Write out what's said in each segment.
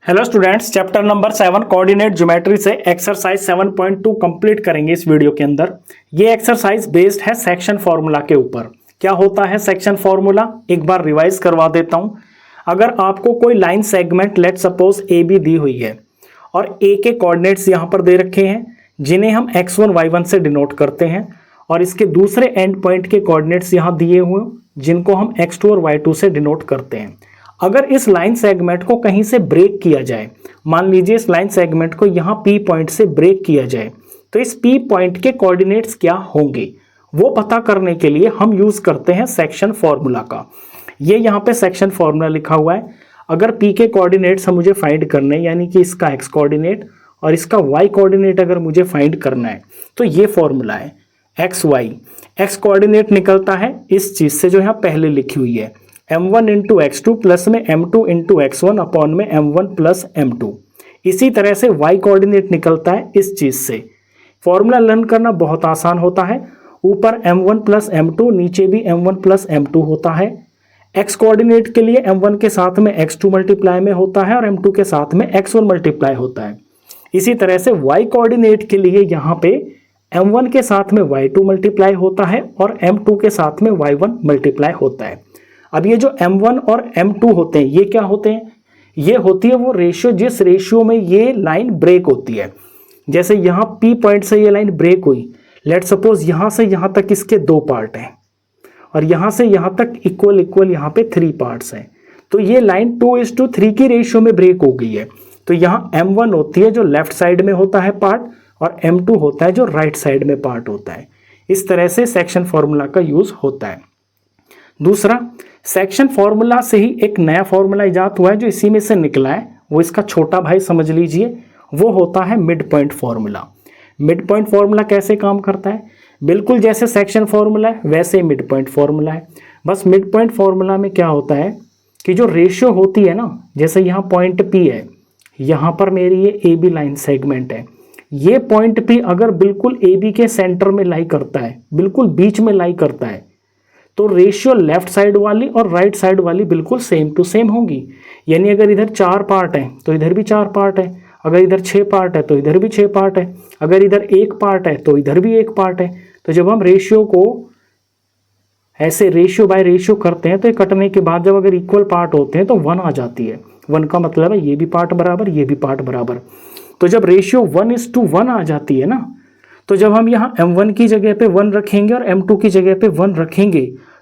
Hello students, chapter number 7 coordinate geometry से exercise 7.2 complete करेंगे इस वीडियो के अंदर। ये एक्सरसाइज बेस्ड है सेक्शन फार्मूला के ऊपर। क्या होता है सेक्शन फार्मूला, एक बार रिवाइज करवा देता हूं। अगर आपको कोई line segment let suppose A be the हुई है और ए के कोऑर्डिनेट्स यहां पर दे रखे हैं जिन्हें हम x1 y1 से डिनोट करते हैं, और इसके दूसरे एंड पॉइंट के कोऑर्डिनेट्स यहां दिए हुए जिनको हम x2 और y2 से डिनोट करते हैं। अगर इस लाइन सेगमेंट को कहीं से ब्रेक किया जाए, मान लीजिए इस लाइन सेगमेंट को यहाँ P पॉइंट से ब्रेक किया जाए, तो इस P पॉइंट के कोऑर्डिनेट्स क्या होंगे वो पता करने के लिए हम यूज करते हैं सेक्शन फॉर्मूला का। ये यहाँ पे सेक्शन फॉर्मूला लिखा हुआ है। अगर P के कोऑर्डिनेट्स हम मुझे फाइंड करने हैं, यानी कि इसका x कोऑर्डिनेट और इसका y कोऑर्डिनेट अगर मुझे फाइंड करना है, तो ये फॉर्मूला है एक्स वाई। एक्स कोऑर्डिनेट निकलता है इस चीज से जो यहाँ पहले लिखी हुई है, m1 इंटू x2 प्लस में m2 इंटू x1 अपॉन में m1 प्लस m2। इसी तरह से y कोऑर्डिनेट निकलता है इस चीज से। फॉर्मूला लर्न करना बहुत आसान होता है। ऊपर m1 प्लस m2, नीचे भी m1 प्लस m2 होता है। x कोऑर्डिनेट के लिए m1 के साथ में x2 मल्टीप्लाई में होता है और m2 के साथ में x1 मल्टीप्लाई होता है। इसी तरह से y कोऑर्डिनेट के लिए यहाँ पे m1 के साथ में y2 मल्टीप्लाई होता है और m2 के साथ में y1 मल्टीप्लाई होता है। अब ये जो m1 और m2 होते हैं, ये क्या होते हैं? ये होती है वो रेशियो जिस रेशियो में ये लाइन ब्रेक होती है। जैसे यहाँ P पॉइंट से ये लाइन ब्रेक हुई, लेट सपोज यहाँ से यहाँ तक इसके 2 पार्ट हैं और यहाँ से यहाँ तक इक्वल इक्वल यहाँ पे 3 पार्ट्स हैं, तो ये लाइन 2:3 की रेशियो में ब्रेक हो गई है। तो यहाँ m1 होती है जो लेफ्ट साइड में होता है पार्ट, और m2 होता है जो राइट साइड में पार्ट होता है। इस तरह से सेक्शन फॉर्मूला का यूज होता है। दूसरा, सेक्शन फॉर्मूला से ही एक नया फॉर्मूला इजाद हुआ है जो इसी में से निकला है, वो इसका छोटा भाई समझ लीजिए, वो होता है mid point formula. Mid point formula कैसे काम करता है? बिल्कुल जैसे सेक्शन फॉर्मूला है वैसे ही मिड पॉइंट फॉर्मूला है। बस मिड पॉइंट फॉर्मूला में क्या होता है कि जो रेशियो होती है ना, जैसे यहाँ पॉइंट P है, यहाँ पर मेरी ये ए बी लाइन सेगमेंट है, ये पॉइंट P अगर बिल्कुल ए बी के सेंटर में लाई करता है, बिल्कुल बीच में लाई करता है, तो रेशियो लेफ्ट साइड वाली और राइट साइड वाली बिल्कुल सेम टू सेम होगी। यानी अगर इधर 4 पार्ट है तो इधर भी 4 पार्ट है, अगर इधर 6 पार्ट है तो इधर भी 6 पार्ट है, अगर इधर 1 पार्ट है तो इधर भी 1 पार्ट है। तो जब हम रेशियो को ऐसे रेशियो बाय रेशियो करते हैं तो ये कटने के बाद जब अगर इक्वल पार्ट होते हैं तो 1 आ जाती है। 1 का मतलब है ये भी पार्ट बराबर, ये भी पार्ट बराबर। तो जब रेशियो 1:1 आ जाती है ना, तो जब हम यहाँ m1 की जगह पे 1 रखेंगे और m2 की जगह पे 1 रखेंगे,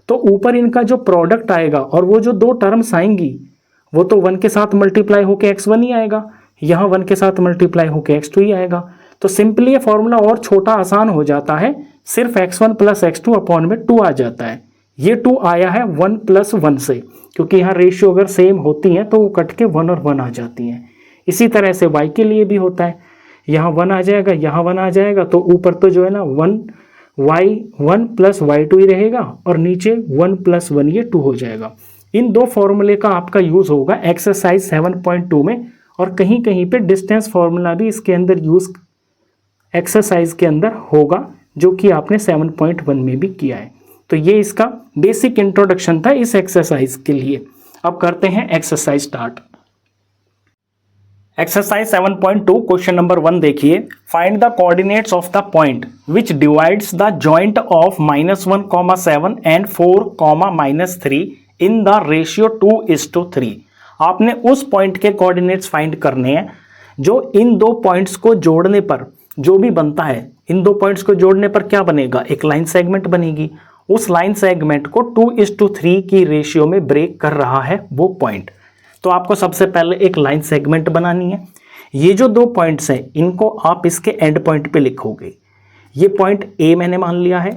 तो ऊपर इनका जो प्रोडक्ट आएगा और वो जो 2 टर्म्स आएंगी वो तो 1 के साथ मल्टीप्लाई होके x1 ही आएगा, यहाँ 1 के साथ मल्टीप्लाई होके x2 ही आएगा। तो सिंपली ये फॉर्मूला और छोटा आसान हो जाता है, सिर्फ x1 प्लस x2 अपॉन में 2 आ जाता है। ये 2 आया है 1 प्लस 1 से, क्योंकि यहाँ रेशियो अगर सेम होती हैं तो वो कट के 1 और 1 आ जाती हैं। इसी तरह से y के लिए भी होता है, यहाँ 1 आ जाएगा, यहाँ 1 आ जाएगा, तो ऊपर तो जो है ना 1 प्लस y2 ही रहेगा और नीचे 1 प्लस 1 ये 2 हो जाएगा। इन 2 फॉर्मूले का आपका यूज होगा एक्सरसाइज 7.2 में, और कहीं कहीं पे डिस्टेंस फॉर्मूला भी इसके अंदर यूज एक्सरसाइज के अंदर होगा, जो कि आपने 7.1 में भी किया है। तो ये इसका बेसिक इंट्रोडक्शन था इस एक्सरसाइज के लिए। अब करते हैं exercise start. Exercise 7.2 question number 1 देखिए। Find the coordinates of the point which divides the joint of -1,7 and 4,-3 in the ratio 2:3। आपने उस पॉइंट के कोऑर्डिनेट्स फाइंड करने हैं जो इन 2 पॉइंट्स को जोड़ने पर जो भी बनता है। इन 2 पॉइंट्स को जोड़ने पर क्या बनेगा? एक लाइन सेगमेंट बनेगी। उस लाइन सेगमेंट को 2:3 की रेशियो में ब्रेक कर रहा है वो पॉइंट। तो आपको सबसे पहले एक लाइन सेगमेंट बनानी है। ये जो 2 पॉइंट्स हैं इनको आप इसके एंड पॉइंट पे लिखोगे। ये पॉइंट A मैंने मान लिया है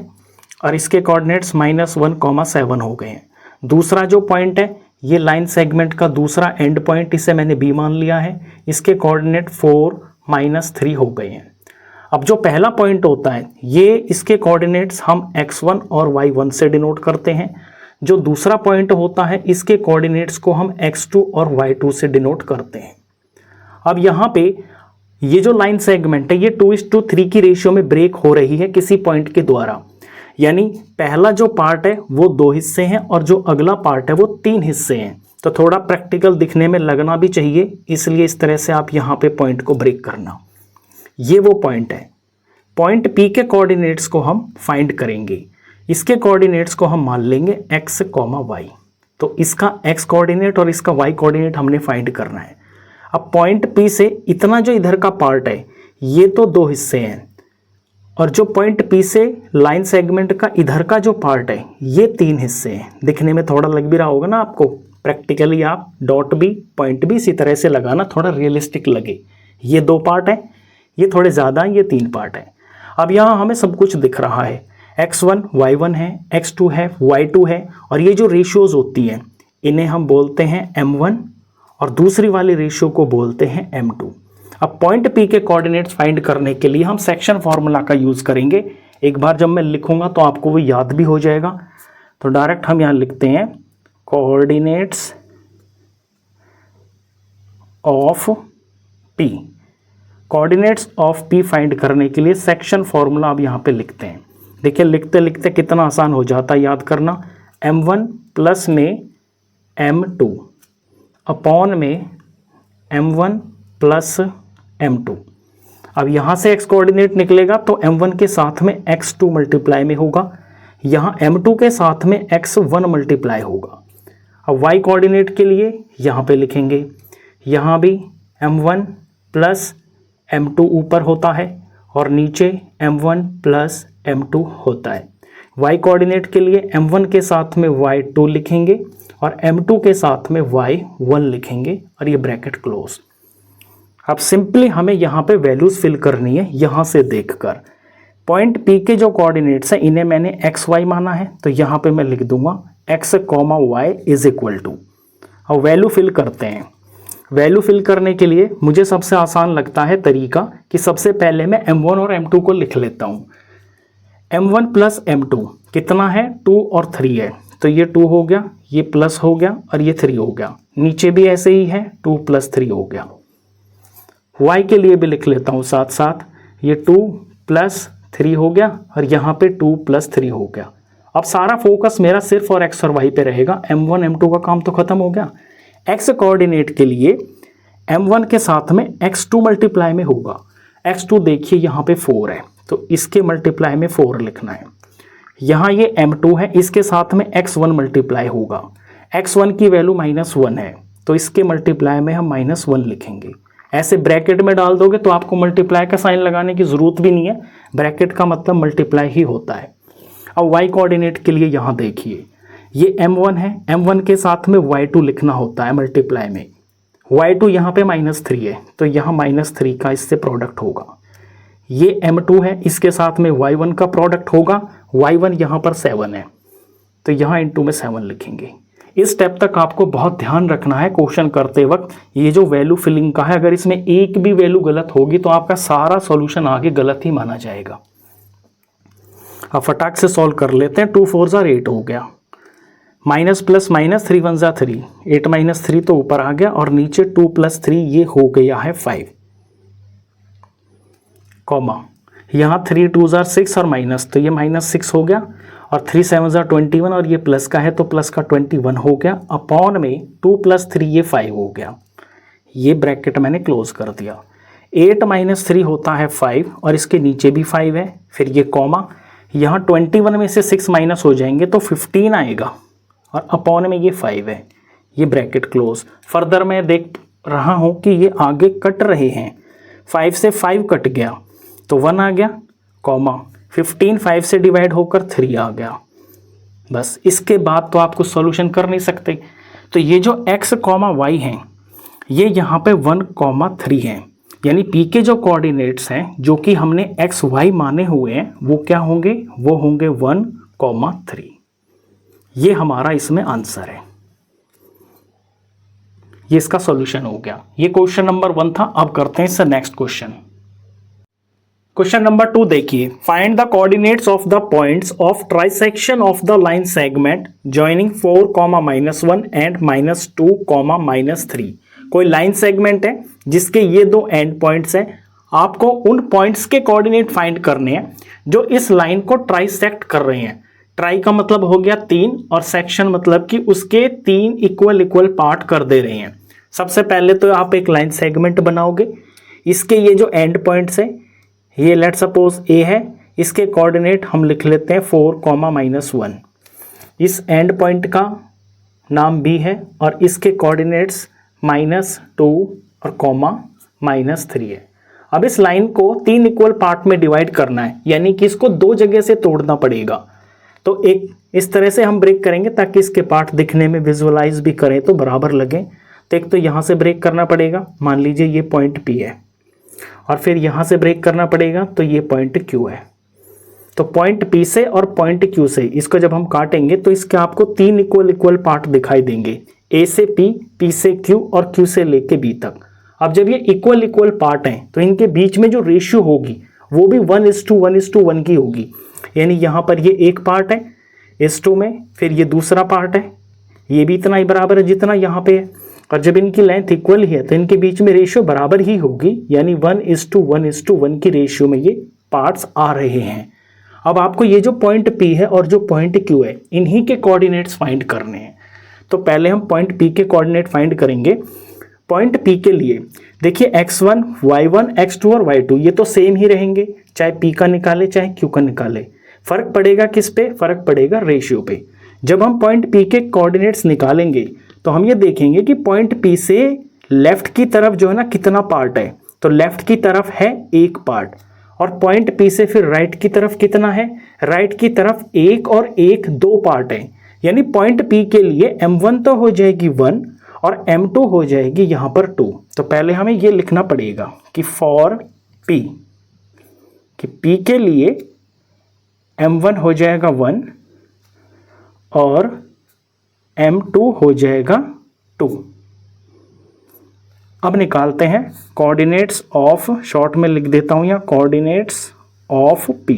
और इसके कोऑर्डिनेट्स -1,7 हो गए हैं। दूसरा जो पॉइंट है ये लाइन सेगमेंट का दूसरा एंड पॉइंट, इसे मैंने B मान लिया है, इसके कोऑर्डिनेट 4-3 हो गए हैं। अब जो पहला पॉइंट होता है ये इसके कोऑर्डिनेट्स हम x1 और y1 से डिनोट करते हैं। जो दूसरा पॉइंट होता है इसके कोऑर्डिनेट्स को हम x2 और y2 से डिनोट करते हैं। अब यहाँ पे ये जो लाइन सेगमेंट है ये 2:3 की रेशियो में ब्रेक हो रही है किसी पॉइंट के द्वारा। यानी पहला जो पार्ट है वो 2 हिस्से हैं और जो अगला पार्ट है वो 3 हिस्से हैं। तो थोड़ा प्रैक्टिकल दिखने में लगना भी चाहिए, इसलिए इस तरह से आप यहाँ पे पॉइंट को ब्रेक करना। ये वो पॉइंट है। पॉइंट P के कोऑर्डिनेट्स को हम फाइंड करेंगे। इसके कोऑर्डिनेट्स को हम मान लेंगे x, y। तो इसका x कोऑर्डिनेट और इसका y कोऑर्डिनेट हमने फाइंड करना है। अब पॉइंट P से इतना जो इधर का पार्ट है ये तो दो हिस्से हैं, और जो पॉइंट P से लाइन सेगमेंट का इधर का जो पार्ट है ये तीन हिस्से हैं। दिखने में थोड़ा लग भी रहा होगा ना आपको, प्रैक्टिकली आप डॉट भी पॉइंट भी इसी तरह से लगाना, थोड़ा रियलिस्टिक लगे। ये दो पार्ट है, ये थोड़े ज़्यादा, ये तीन पार्ट है। अब यहाँ हमें सब कुछ दिख रहा है, x1 y1 है, x2 है, y2 है, और ये जो रेशियोज होती हैं इन्हें हम बोलते हैं m1 और दूसरी वाली रेशियो को बोलते हैं m2। अब पॉइंट P के कोऑर्डिनेट्स फाइंड करने के लिए हम सेक्शन फॉर्मूला का यूज़ करेंगे। एक बार जब मैं लिखूंगा तो आपको वो याद भी हो जाएगा। तो डायरेक्ट हम यहाँ लिखते हैं coordinates of P। Coordinates of P find करने के लिए सेक्शन फॉर्मूला अब यहाँ पे लिखते हैं। देखिए लिखते लिखते कितना आसान हो जाता है याद करना। m1 प्लस में m2 अपॉन में m1 प्लस m2। अब यहाँ से x कोऑर्डिनेट निकलेगा तो m1 के साथ में x2 मल्टीप्लाई में होगा, यहाँ m2 के साथ में x1 मल्टीप्लाई होगा। अब y कोऑर्डिनेट के लिए यहाँ पे लिखेंगे, यहाँ भी m1 प्लस m2 ऊपर होता है और नीचे m1 प्लस m2 होता है। y कोऑर्डिनेट के लिए m1 के साथ में y2 लिखेंगे और m2 के साथ में y1 लिखेंगे और ये ब्रैकेट क्लोज। अब सिंपली हमें यहाँ पे वैल्यूज फिल करनी है। यहाँ से देखकर पॉइंट P के जो कोऑर्डिनेट्स हैं इन्हें मैंने x y माना है, तो यहाँ पे मैं लिख दूंगा x, y is equal to. अब वैल्यू फिल करते हैं। वैल्यू फिल करने के लिए मुझे सबसे आसान लगता है तरीका कि सबसे पहले मैं m1 और m2 को लिख लेता हूँ। m1 प्लस m2 कितना है, 2 और 3 है, तो ये 2 हो गया, ये प्लस हो गया और ये 3 हो गया। नीचे भी ऐसे ही है, 2 प्लस 3 हो गया। y के लिए भी लिख लेता हूँ साथ साथ, ये 2 प्लस 3 हो गया और यहाँ पे 2 प्लस 3 हो गया। अब सारा फोकस मेरा सिर्फ और x और y पे रहेगा। m1 m2 का काम तो खत्म हो गया। x कोऑर्डिनेट के लिए m1 के साथ में x2 मल्टीप्लाई में होगा। x2 देखिए यहाँ पे 4 है, तो इसके मल्टीप्लाई में 4 लिखना है। यहाँ ये m2 है, इसके साथ में x1 मल्टीप्लाई होगा। x1 की वैल्यू -1 है, तो इसके मल्टीप्लाई में हम -1 लिखेंगे। ऐसे ब्रैकेट में डाल दोगे तो आपको मल्टीप्लाई का साइन लगाने की ज़रूरत भी नहीं है, ब्रैकेट का मतलब मल्टीप्लाई ही होता है। अब y कोऑर्डिनेट के लिए यहाँ देखिए, ये m1 है, m1 के साथ में y2 लिखना होता है मल्टीप्लाई में। y2 यहाँ पे -3 है, तो यहाँ -3 का इससे प्रोडक्ट होगा। ये m2 है, इसके साथ में y1 का प्रोडक्ट होगा। y1 यहाँ पर 7 है, तो यहाँ इंटू में 7 लिखेंगे। इस स्टेप तक आपको बहुत ध्यान रखना है क्वेश्चन करते वक्त। ये जो वैल्यू फिलिंग का है, अगर इसमें एक भी वैल्यू गलत होगी तो आपका सारा सॉल्यूशन आगे गलत ही माना जाएगा। अब फटाक से सॉल्व कर लेते हैं। 2 4 ज़ा 8 हो गया, माइनस प्लस माइनस 3 1 ज़ा 3, 8 माइनस 3 तो ऊपर आ गया और नीचे 2 प्लस 3 ये हो गया है 5, कॉमा यहाँ 3 2 ज़ा 6 और माइनस, तो ये -6 हो गया और 3 7 ज़ा 21 और ये प्लस का है तो प्लस का 21 हो गया। अपॉन में 2 प्लस 3 ये 5 हो गया। ये ब्रैकेट मैंने क्लोज कर दिया। 8 माइनस 3 होता है 5 और इसके नीचे भी 5 है, फिर ये कॉमा, यहाँ 21 में से 6 माइनस हो जाएंगे तो 15 आएगा और अपॉन में ये 5 है। ये ब्रैकेट क्लोज। फर्दर मैं देख रहा हूँ कि ये आगे कट रहे हैं, 5 से 5 कट गया तो 1 आ गया, कॉमा 15 5 से डिवाइड होकर 3 आ गया। बस इसके बाद तो आप कुछ सॉल्यूशन कर नहीं सकते। तो ये जो x, y हैं ये यहाँ पे 1, 3 हैं, यानी P के जो कोऑर्डिनेट्स हैं जो कि हमने x, y माने हुए हैं वो क्या होंगे, वो होंगे 1, 3। ये हमारा इसमें आंसर है। ये इसका सॉल्यूशन हो गया। ये क्वेश्चन नंबर 1 था। अब करते हैं इससे नेक्स्ट क्वेश्चन। क्वेश्चन नंबर 2 देखिए, find the coordinates of the points of trisection of the line segment joining 4, -1 and -2, -3। कोई लाइन सेगमेंट है जिसके ये दो एंड पॉइंट्स हैं। आपको उन पॉइंट्स के कोऑर्डिनेट फाइंड करने हैं जो इस लाइन को ट्राइसेक्ट कर रहे हैं। ट्राई का मतलब हो गया 3 और सेक्शन मतलब कि उसके 3 इक्वल पार्ट कर दे रहे हैं। सबसे पहले तो आप एक लाइन सेगमेंट बनाओगे। इसके ये जो एंड पॉइंट्स है, ये लेट सपोज ए है, इसके कोऑर्डिनेट हम लिख लेते हैं 4, -1। इस एंड पॉइंट का नाम बी है और इसके कोऑर्डिनेट्स -2 और -3 है। अब इस लाइन को 3 इक्वल पार्ट में डिवाइड करना है, यानी कि इसको 2 जगह से तोड़ना पड़ेगा। तो एक इस तरह से हम ब्रेक करेंगे ताकि इसके पार्ट दिखने में विजुअलाइज भी करें तो बराबर लगे। तो एक तो यहाँ से ब्रेक करना पड़ेगा, मान लीजिए ये पॉइंट पी है, और फिर यहाँ से ब्रेक करना पड़ेगा तो ये पॉइंट क्यू है। तो पॉइंट पी से और पॉइंट क्यू से इसको जब हम काटेंगे तो इसके आपको 3 इक्वल पार्ट दिखाई देंगे, ए से पी, पी से क्यू और क्यू से लेके बी तक। अब जब ये इक्वल पार्ट हैं तो इनके बीच में जो रेशियो होगी वो भी 1:1:1 की होगी। यानी यहाँ पर ये एक पार्ट है S2 में, फिर ये दूसरा पार्ट है, ये भी इतना ही बराबर है जितना यहाँ पे है। और जब इनकी लेंथ इक्वल ही है तो इनके बीच में रेशियो बराबर ही होगी, यानी 1:1:1 की रेशियो में ये पार्ट्स आ रहे हैं। अब आपको ये जो पॉइंट P है और जो पॉइंट Q है, इन्हीं के कोऑर्डिनेट्स फाइंड करने हैं। तो पहले हम पॉइंट P के कोऑर्डिनेट फाइंड करेंगे। पॉइंट P के लिए देखिए x1, y1, x2 और y2 ये तो सेम ही रहेंगे, चाहे P का निकाले चाहे Q का निकाले। फर्क पड़ेगा किस पे? फर्क पड़ेगा रेशियो पे। जब हम पॉइंट P के कोऑर्डिनेट्स निकालेंगे तो हम ये देखेंगे कि पॉइंट P से लेफ्ट की तरफ जो है ना कितना पार्ट है, तो लेफ्ट की तरफ है एक पार्ट, और पॉइंट P से फिर राइट की तरफ कितना है, राइट की तरफ एक और एक 2 पार्ट है। यानी पॉइंट P के लिए m1 तो हो जाएगी 1 और m2 हो जाएगी यहाँ पर 2। तो पहले हमें ये लिखना पड़ेगा कि फॉर P, कि P के लिए m1 हो जाएगा 1 और m2 हो जाएगा 2। अब निकालते हैं कोऑर्डिनेट्स ऑफ, शॉर्ट में लिख देता हूँ यहाँ, कोऑर्डिनेट्स ऑफ P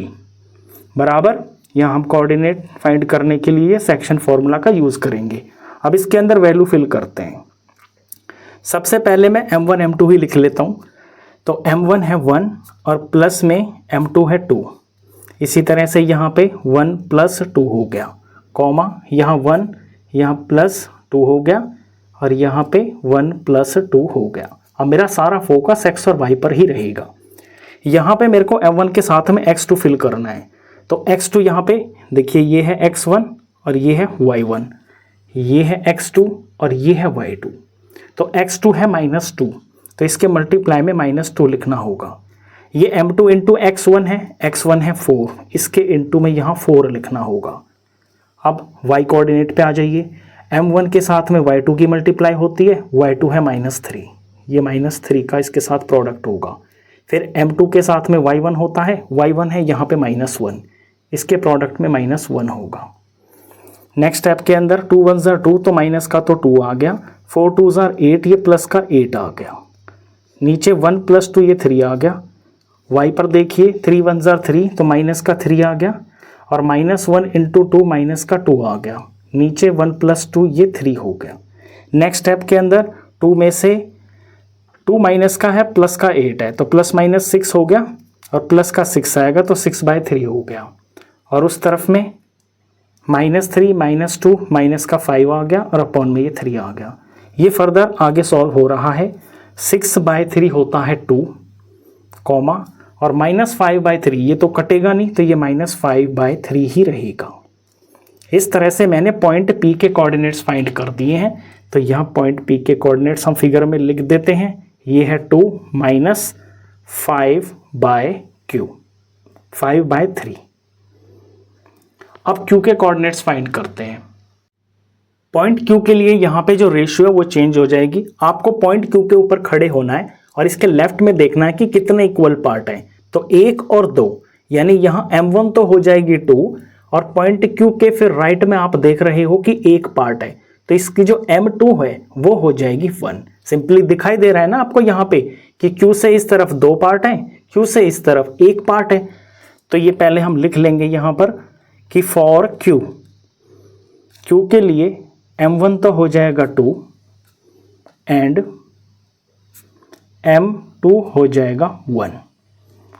बराबर, यहाँ हम कोऑर्डिनेट फाइंड करने के लिए सेक्शन फॉर्मूला का यूज़ करेंगे। अब इसके अंदर वैल्यू फिल करते हैं। सबसे पहले मैं m1 m2 ही लिख लेता हूँ। तो m1 है 1 और प्लस में m2 है 2। इसी तरह से यहाँ पे 1 + 2 हो गया, कॉमा यहाँ 1, यहाँ +2 हो गया और यहाँ पे 1 + 2 हो गया। अब मेरा सारा फोकस x और y पर ही रहेगा। यहाँ पे मेरे को m1 के साथ में x2 फिल करना है। तो x2 यहाँ पे देखिए, ये है x1 और ये है y1, ये है x2 और ये है y2। तो x2 है -2, तो इसके मल्टीप्लाई में -2 लिखना होगा। ये m2 इंटू x1 है, x1 है 4, इसके इंटू में यहाँ 4 लिखना होगा। अब y कोऑर्डिनेट पे आ जाइए। m1 के साथ में y2 की मल्टीप्लाई होती है, y2 है -3, ये -3 का इसके साथ प्रोडक्ट होगा। फिर m2 के साथ में y1 होता है, y1 है यहाँ पे -1, इसके प्रोडक्ट में -1 होगा। नेक्स्ट स्टेप के अंदर 2 × 1 = 2, तो माइनस का तो 2 आ गया, 4 × 2 = 8, ये प्लस का 8 आ गया। नीचे 1 + 2 ये 3 आ गया। y पर देखिए 3 × 1 = 3, तो माइनस का 3 आ गया, और -1 × 2 माइनस का 2 आ गया। नीचे 1 + 2 ये 3 हो गया। नेक्स्ट स्टेप के अंदर 2 में से 2 माइनस का है, प्लस का 8 है, तो +-6 हो गया, और प्लस का 6 आएगा तो 6/3 हो गया। और उस तरफ में -3 -2 माइनस का 5 आ गया, और अपॉन में ये 3 आ गया। ये फर्दर आगे सॉल्व हो रहा है। 6/3 होता है 2, कॉमा, और -5/3 ये तो कटेगा नहीं, तो ये -5/3 ही रहेगा। इस तरह से मैंने पॉइंट P के कोऑर्डिनेट्स फाइंड कर दिए हैं। तो यहाँ पॉइंट P के कोऑर्डिनेट्स हम फिगर में लिख देते हैं। ये है 2 - 5/Q, 5/3। अब Q के कोऑर्डिनेट्स फाइंड करते हैं। पॉइंट Q के लिए यहाँ पे जो रेशियो है वो चेंज हो जाएगी। आपको पॉइंट Q के ऊपर खड़े होना है और इसके लेफ्ट में देखना है कि कितने इक्वल पार्ट हैं। तो 1 और 2, यानी यहाँ m1 तो हो जाएगी 2, और पॉइंट Q के फिर राइट में आप देख रहे हो कि एक पार्ट है, तो इसकी जो m2 है वो हो जाएगी 1। सिंपली दिखाई दे रहा है ना आपको यहाँ पे कि Q से इस तरफ 2 पार्ट हैं, Q से इस तरफ एक पार्ट है। तो ये पहले हम लिख लेंगे यहाँ पर कि फॉर Q के लिए m1 तो हो जाएगा 2 एंड m2 हो जाएगा 1।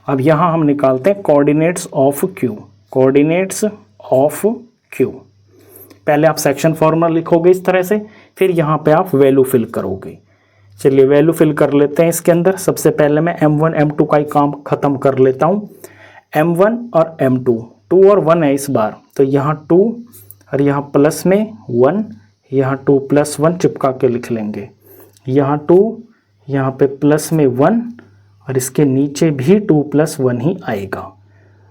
अब यहाँ हम निकालते हैं coordinates of Q। Coordinates of Q. पहले आप सेक्शन फॉर्मूला लिखोगे इस तरह से, फिर यहाँ पे आप वैल्यू फिल करोगे। चलिए वैल्यू फिल कर लेते हैं इसके अंदर। सबसे पहले मैं m1 m2 का ही काम ख़त्म कर लेता हूँ। m1 और m2, 2 और 1 है इस बार, तो यहाँ 2 और यहाँ प्लस में 1, यहाँ 2 + 1 चिपका के लिख लेंगे। यहाँ 2, यहाँ पे प्लस में 1 और इसके नीचे भी 2 + 1 ही आएगा।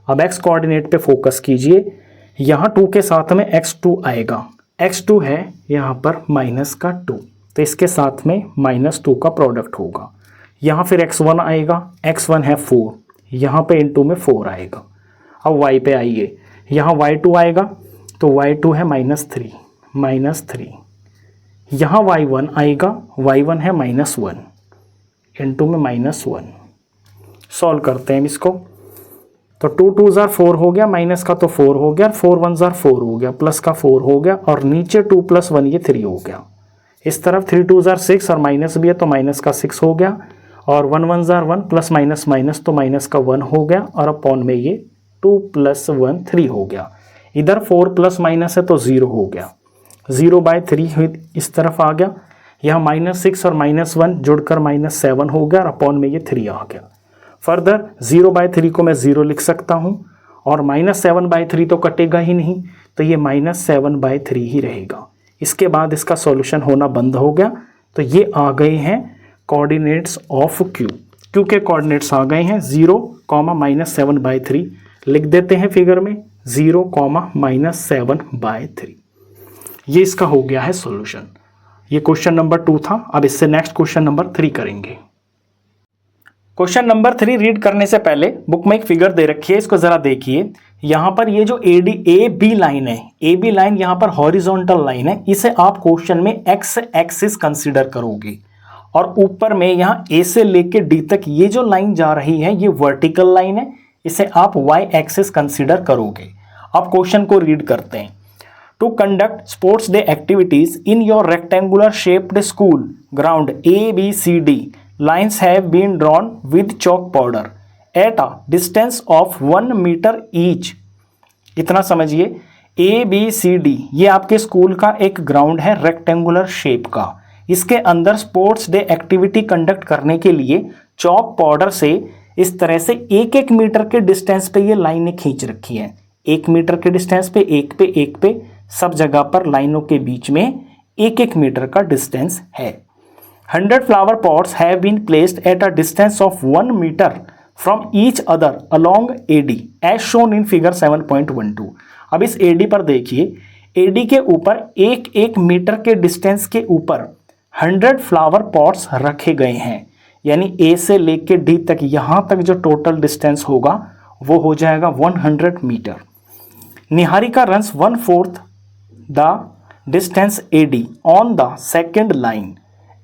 अब x कोऑर्डिनेट पे फोकस कीजिए। यहाँ 2 के साथ में x2 आएगा। x2 है यहाँ पर -2, तो इसके साथ में -2 का प्रोडक्ट होगा। यहाँ फिर x1 आएगा, x1 है 4, यहाँ पे इनटू में 4 आएगा। अब y पे आइए, यहाँ y2 आएगा, तो y2 है -3, यहाँ y1 आएगा, y1 है -1, इनटू में -1। सॉल्व करते हैं इसको, तो 2 2 ज़ार 4 हो गया, माइनस का तो 4 हो गया, 4 1 ज़ार 4 हो गया, प्लस का 4 हो गया, और नीचे 2 + 1 ये 3 हो गया। इस तरफ 3 2 ज़ार 6 और माइनस भी है तो माइनस का 6 हो गया, और 1 1 ज़ार 1 प्लस माइनस माइनस तो माइनस का 1 हो गया, और अपॉन में ये 2 + 1 3 हो गया। इधर 4 प्लस माइनस है तो 0 हो गया, 0/3 इस तरफ आ गया। यहाँ -6 और -1 जुड़कर -7 हो गया, और अपॉन में ये 3 आ गया। फर्दर 0/3 को मैं 0 लिख सकता हूँ, और -7/3 तो कटेगा ही नहीं, तो ये -7/3 ही रहेगा। इसके बाद इसका सॉल्यूशन होना बंद हो गया। तो ये आ गए हैं कोऑर्डिनेट्स ऑफ क्यू। क्यू के कोऑर्डिनेट्स आ गए हैं 0, -7/3। लिख देते हैं फिगर में 0, -7/3। ये इसका हो गया है सॉल्यूशन। ये क्वेश्चन नंबर 2 था। अब इससे नेक्स्ट क्वेश्चन नंबर 3 करेंगे। क्वेश्चन नंबर 3 रीड करने से पहले बुक में एक फिगर दे रखी है, इसको जरा देखिए। यहाँ पर ये जो ए बी लाइन है, ए बी लाइन यहाँ पर हॉरिजॉन्टल लाइन है, इसे आप क्वेश्चन में एक्स एक्सिस कंसीडर करोगे, और ऊपर में यहाँ ए से लेके डी तक ये जो लाइन जा रही है ये वर्टिकल लाइन है, इसे आप वाई एक्सिस कंसीडर करोगे। अब क्वेश्चन को रीड करते हैं। To conduct sports day activities in your rectangular shaped school ground ABCD, lines have been drawn with chalk powder at a distance of 1 meter each। इतना समझिए, ABCD ये आपके school का एक ग्राउंड है रेक्टेंगुलर शेप का। इसके अंदर स्पोर्ट्स डे एक्टिविटी कंडक्ट करने के लिए चॉक पाउडर से इस तरह से 1-1 मीटर के डिस्टेंस पे ये लाइनें खींच रखी हैं। 1 मीटर के डिस्टेंस पे, एक पे एक पे, सब जगह पर लाइनों के बीच में 1-1 मीटर का डिस्टेंस है। 100 flower pots have been placed at a distance of 1 meter from each other along AD as shown in figure 7.12। अब इस AD पर देखिए, AD के ऊपर 1-1 मीटर के डिस्टेंस के ऊपर 100 फ्लावर पॉट्स रखे गए हैं, यानी A से लेके D तक, यहाँ तक जो टोटल डिस्टेंस होगा वो हो जाएगा 100 metre. Niharika runs 1/4 the distance AD on the second line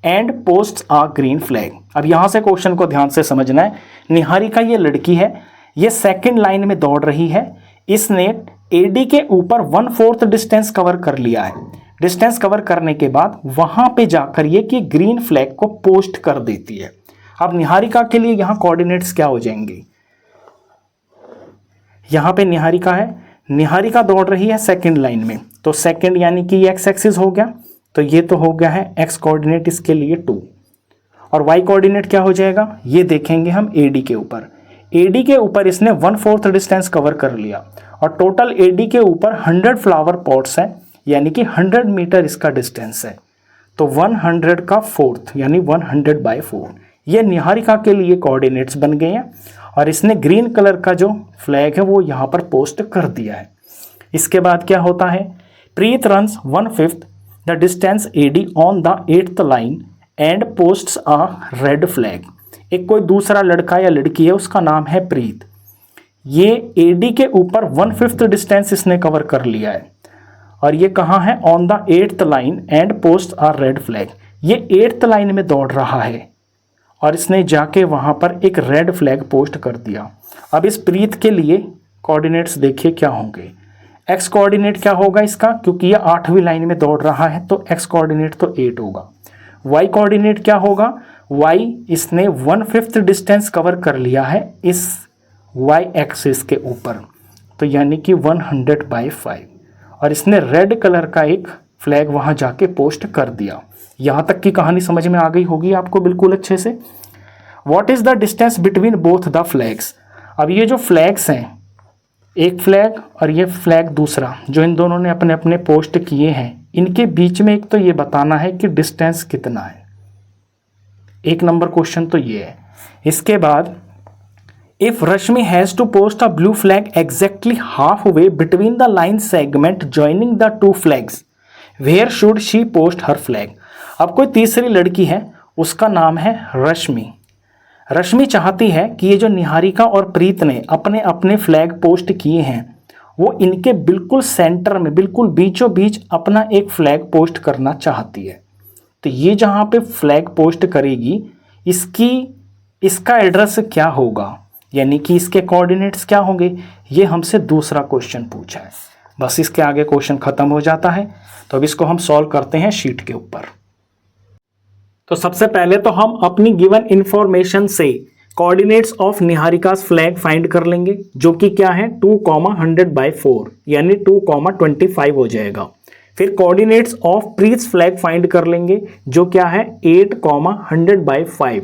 and posts a green flag. अब यहाँ से क्वेश्चन को ध्यान से समझना है। निहारिका ये लड़की है, ये सेकंड लाइन में दौड़ रही है। इसने AD के ऊपर 1/4 डिस्टेंस कवर कर लिया है। डिस्टेंस कवर करने के बाद वहां पे जाकर ये कि ग्रीन फ्लैग को पोस्ट कर देती है। अब निहारिका के लिए यहाँ कोऑर्डिनेट्स क्या हो जाएंगे? यहाँ पे निहारिका है, निहारिका दौड़ रही है सेकंड लाइन में, तो सेकंड यानी कि ये एक्स एक्सिस हो गया, तो ये तो हो गया है एक्स कोऑर्डिनेट इसके लिए 2, और वाई कोऑर्डिनेट क्या हो जाएगा ये देखेंगे हम AD के ऊपर। AD के ऊपर इसने 1/4 डिस्टेंस कवर कर लिया, और टोटल AD के ऊपर 100 फ्लावर पॉट्स हैं, यानी कि 100 मीटर इसका डिस्टेंस है, तो 100 का 4th यानी 100/4 ये निहारिका के लिए कोऑर्डिनेट्स बन गए हैं, और इसने ग्रीन कलर का जो फ्लैग है वो यहाँ पर पोस्ट कर दिया है। इसके बाद क्या होता है, Preet runs 1/5 the distance AD on the 8th line and posts a red flag. एक कोई दूसरा लड़का या लड़की है, उसका नाम है प्रीत, ये AD के ऊपर 1/5 डिस्टेंस इसने कवर कर लिया है, और ये कहाँ है, on the 8th line and post a red flag. ये 8th लाइन में दौड़ रहा है, और इसने जाके वहाँ पर एक रेड फ्लैग पोस्ट कर दिया। अब इस प्रीत के लिए कोऑर्डिनेट्स देखिए क्या होंगे। एक्स कोऑर्डिनेट क्या होगा इसका, क्योंकि ये 8वीं लाइन में दौड़ रहा है तो एक्स कोऑर्डिनेट तो 8 होगा। वाई कोऑर्डिनेट क्या होगा, वाई इसने 1/5 डिस्टेंस कवर कर लिया है इस वाई एक्सिस के ऊपर, तो यानी कि 100/5, और इसने रेड कलर का एक फ्लैग वहाँ जाके पोस्ट कर दिया। यहाँ तक की कहानी समझ में आ गई होगी आपको बिल्कुल अच्छे से। What is the distance between both the flags. अब ये जो फ्लैग्स हैं, एक फ्लैग और ये फ्लैग दूसरा, जो इन दोनों ने अपने अपने पोस्ट किए हैं, इनके बीच में एक तो ये बताना है कि डिस्टेंस कितना है। एक नंबर क्वेश्चन तो ये है। इसके बाद if Rashmi has to post a blue flag exactly half way between the line segment joining the two flags, where should she post her flag. अब कोई तीसरी लड़की है, उसका नाम है रश्मि। रश्मि चाहती है कि ये जो निहारिका और प्रीत ने अपने अपने फ्लैग पोस्ट किए हैं, वो इनके बिल्कुल सेंटर में, बिल्कुल बीचों बीच अपना एक फ्लैग पोस्ट करना चाहती है। तो ये जहाँ पे फ्लैग पोस्ट करेगी, इसका एड्रेस क्या होगा, यानी कि इसके कोऑर्डिनेट्स क्या होंगे, ये हमसे दूसरा क्वेश्चन पूछा है। बस इसके आगे क्वेश्चन खत्म हो जाता है। तो अब इसको हम सॉल्व करते हैं शीट के ऊपर। तो सबसे पहले तो हम अपनी गिवन इंफॉर्मेशन से कोऑर्डिनेट्स ऑफ निहारिकास फ्लैग फाइंड कर लेंगे, जो कि क्या है 2,100/4 यानी 2,25 हो जाएगा। फिर कोऑर्डिनेट्स ऑफ प्रीत्स फ्लैग फाइंड कर लेंगे, जो क्या है 8,100/5,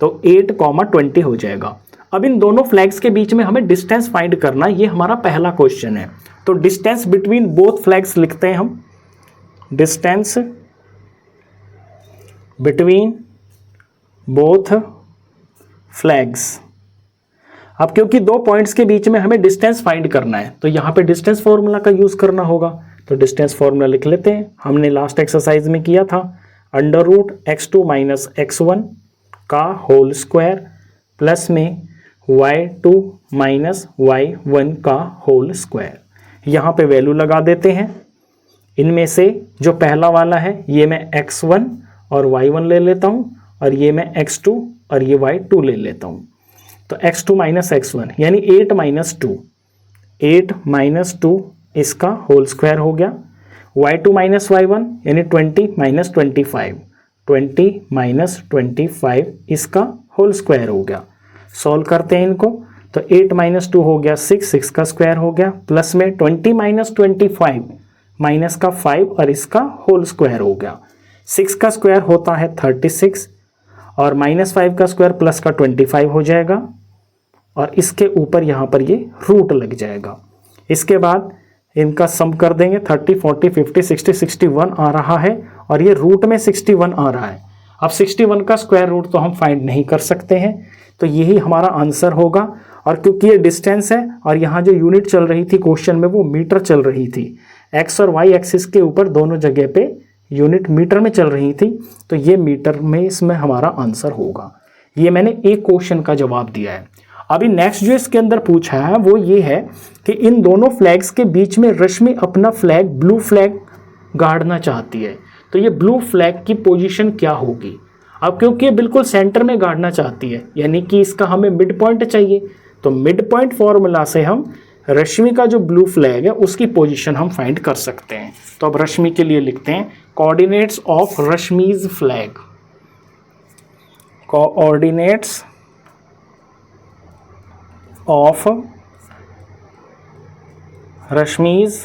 तो 8,20 हो जाएगा। अब इन दोनों फ्लैग्स के बीच में हमें डिस्टेंस फाइंड करना, ये हमारा पहला क्वेश्चन है। तो डिस्टेंस बिटवीन बोथ फ्लैग्स लिखते हैं हम, डिस्टेंस बिटवीन बोथ फ्लैग्स। अब क्योंकि दो पॉइंट्स के बीच में हमें डिस्टेंस फाइंड करना है, तो यहाँ पे डिस्टेंस फॉर्मूला का यूज़ करना होगा। तो डिस्टेंस फॉर्मूला लिख लेते हैं, हमने लास्ट एक्सरसाइज में किया था, √x2 - x1 का होल स्क्वायर प्लस में y2 - y1 का होल स्क्वायर। यहाँ पे वैल्यू लगा देते हैं। इनमें से जो पहला वाला है, ये मैं x1 और y1 ले लेता हूँ, और ये मैं x2 और ये y2 ले लेता हूँ। तो x2 - x1 यानी 8 - 2, 8 - 2 इसका होल स्क्वायर हो गया। y2 - y1 यानी 20 - 25, 20 - 25 इसका होल स्क्वायर हो गया। सॉल्व करते हैं इनको, तो 8 - 2 हो गया 6, 6 का स्क्वायर हो गया, प्लस में 20 - 25 माइनस का 5 और इसका होल स्क्वायर हो गया। 6 का स्क्वायर होता है 36 और -5 का स्क्वायर प्लस का 25 हो जाएगा, और इसके ऊपर यहाँ पर ये रूट लग जाएगा। इसके बाद इनका सम कर देंगे, 30, 40, 50, 60, 61 आ रहा है, और ये रूट में 61 आ रहा है। अब 61 का स्क्वायर रूट तो हम फाइंड नहीं कर सकते हैं, तो यही हमारा आंसर होगा। और क्योंकि ये डिस्टेंस है और यहाँ जो यूनिट चल रही थी क्वेश्चन में वो मीटर चल रही थी, एक्स और वाई एक्सिस के ऊपर दोनों जगह पे यूनिट मीटर में चल रही थी, तो ये मीटर में इसमें हमारा आंसर होगा। ये मैंने एक क्वेश्चन का जवाब दिया है। अभी नेक्स्ट जो इसके अंदर पूछा है वो ये है कि इन दोनों फ्लैग्स के बीच में रश्मि अपना फ्लैग, ब्लू फ्लैग गाड़ना चाहती है, तो ये ब्लू फ्लैग की पोजीशन क्या होगी। अब क्योंकि ये बिल्कुल सेंटर में गाड़ना चाहती है, यानी कि इसका हमें मिड पॉइंट चाहिए, तो मिड पॉइंट फॉर्मूला से हम रश्मि का जो ब्लू फ्लैग है उसकी पोजीशन हम फाइंड कर सकते हैं। तो अब रश्मि के लिए लिखते हैं coordinates of Rashmi's flag, coordinates of Rashmi's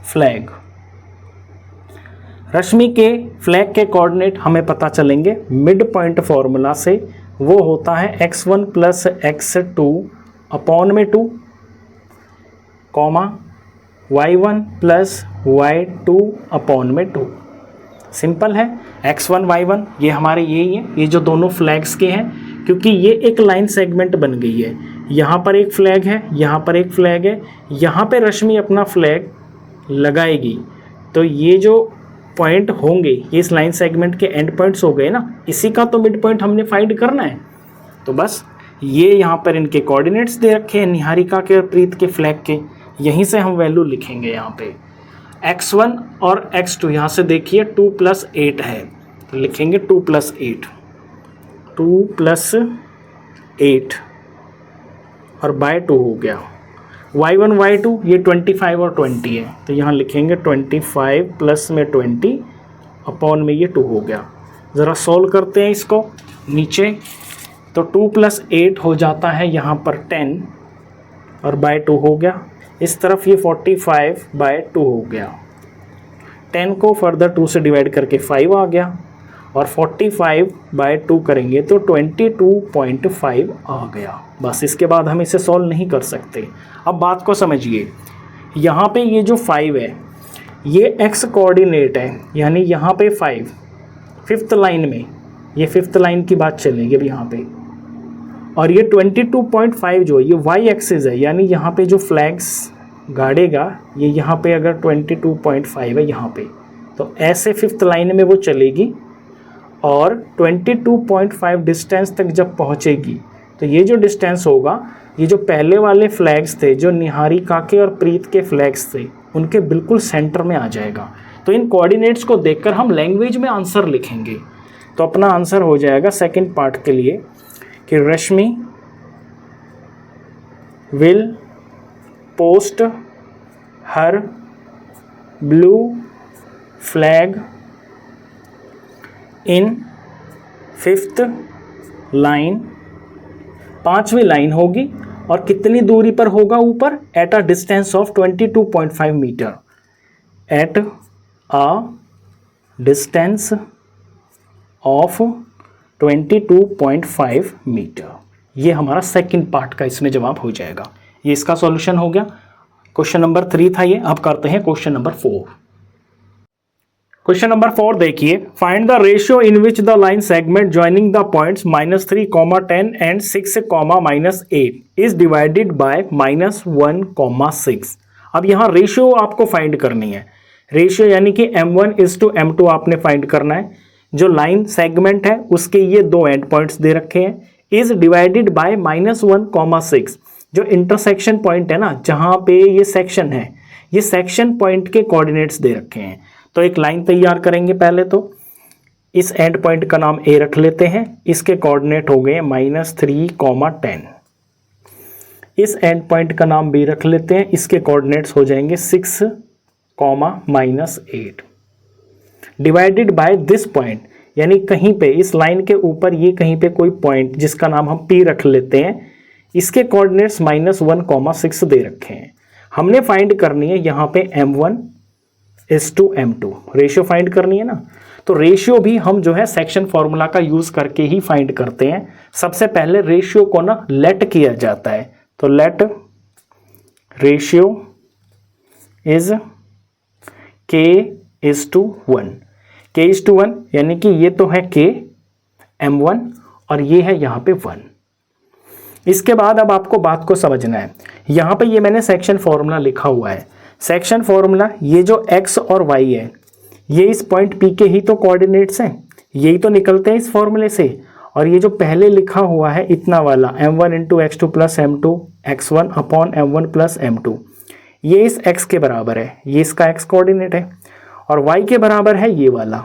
flag. Rashmi के फ्लैग के कोऑर्डिनेट हमें पता चलेंगे मिड पॉइंट फॉर्मूला से, वो होता है x1 + x2 अपॉन में 2, कॉमा y1 + y2 अपॉन में 2। सिंपल है, x1 y1 ये हमारे यही है, ये जो दोनों फ्लैग्स के हैं, क्योंकि ये एक लाइन सेगमेंट बन गई है। यहाँ पर एक फ्लैग है, यहाँ पर एक फ्लैग है, यहाँ पे रश्मि अपना फ्लैग लगाएगी, तो ये जो पॉइंट होंगे ये इस लाइन सेगमेंट के एंड पॉइंट्स हो गए ना, इसी का तो मिड पॉइंट हमने फाइंड करना है। तो बस ये यहाँ पर इनके कोऑर्डिनेट्स दे रखे हैं निहारिका के और प्रीत के फ्लैग के, यहीं से हम वैल्यू लिखेंगे। यहाँ पे x1 और x2 यहाँ से देखिए 2 + 8 है, तो लिखेंगे 2 + 8, 2 + 8 और बाय 2 हो गया। y1 y2 ये 25 और 20 है, तो यहाँ लिखेंगे 25 प्लस में 20 अपॉन में ये 2 हो गया। ज़रा सॉल्व करते हैं इसको नीचे, तो 2 + 8 हो जाता है यहाँ पर 10 और बाय 2 हो गया। इस तरफ ये 45/2 हो गया, 10 को फर्दर 2 से डिवाइड करके 5 आ गया, और 45/2 करेंगे तो 22.5 आ गया। बस इसके बाद हम इसे सॉल्व नहीं कर सकते। अब बात को समझिए, यहाँ पे ये जो 5 है ये x कोऑर्डिनेट है, यानी यहाँ पे 5 फिफ्थ लाइन में, ये फिफ्थ लाइन की बात चलेगी अब यहाँ पे, और ये 22.5 जो है ये y एक्सिस है, यानी यहाँ पे जो फ्लैग्स गाड़ेगा ये यहाँ पे अगर 22.5 है यहाँ पे, तो ऐसे फिफ्थ लाइन में वो चलेगी और 22.5 डिस्टेंस तक जब पहुँचेगी तो ये जो डिस्टेंस होगा, ये जो पहले वाले फ्लैग्स थे जो निहारिका के और प्रीत के फ्लैग्स थे उनके बिल्कुल सेंटर में आ जाएगा। तो इन कोऑर्डिनेट्स को देखकर हम लैंग्वेज में आंसर लिखेंगे। तो अपना आंसर हो जाएगा सेकंड पार्ट के लिए कि Rashmi will post her blue flag in fifth line, पांचवी लाइन होगी और कितनी दूरी पर होगा ऊपर, at a distance of 22.5 metre, at a distance of 22.5 metre. ये हमारा सेकंड पार्ट का इसमें जवाब हो जाएगा। ये इसका सॉल्यूशन हो गया। क्वेश्चन नंबर 3 था ये। अब करते हैं क्वेश्चन नंबर 4। क्वेश्चन नंबर 4 देखिए, find the ratio in which the line segment joining the points -3, 10 and 6, -8 is divided bye -1, 6। अब यहाँ रेशियो आपको फाइंड करनी है। रेशियो यानी कि M1:M2 आपने फाइंड करना है। जो लाइन सेगमेंट है उसके ये दो एंड पॉइंट्स दे रखे हैं, इज डिवाइडेड बाय -1, 6। जो इंटरसेक्शन पॉइंट है ना, जहाँ पे ये सेक्शन है, ये सेक्शन पॉइंट के कोऑर्डिनेट्स दे रखे हैं। तो एक लाइन तैयार करेंगे। पहले तो इस एंड पॉइंट का नाम A रख लेते हैं, इसके कोऑर्डिनेट हो गए -3, 10। इस एंड पॉइंट का नाम B रख लेते हैं, इसके कोऑर्डिनेट्स हो जाएंगे 6, -8 डिवाइडेड बाय दिस पॉइंट, यानी कहीं पे इस लाइन के ऊपर ये कहीं पे कोई पॉइंट जिसका नाम हम P रख लेते हैं, इसके कोऑर्डिनेट्स -1, 6 दे रखे हैं। हमने फाइंड करनी है यहाँ पे M1:M2 रेशियो फाइंड करनी है ना। तो रेशियो भी हम जो है सेक्शन फॉर्मूला का यूज करके ही फाइंड करते हैं। सबसे पहले रेशियो को ना लेट किया जाता है, तो late ratio is K:1, K:1 यानी कि ये तो है K M1 और ये है यहाँ पे 1। इसके बाद अब आपको बात को समझना है। यहाँ पे ये मैंने सेक्शन फॉर्मूला लिखा हुआ है। सेक्शन फॉर्मूला, ये जो x और y है ये इस पॉइंट P के ही तो कोऑर्डिनेट्स हैं, यही तो निकलते हैं इस फॉर्मूले से। और ये जो पहले लिखा हुआ है इतना वाला M1:x2 + M2 x1/M1 + M2, ये इस x के बराबर है, ये इसका x कोऑर्डिनेट है, और y के बराबर है ये वाला।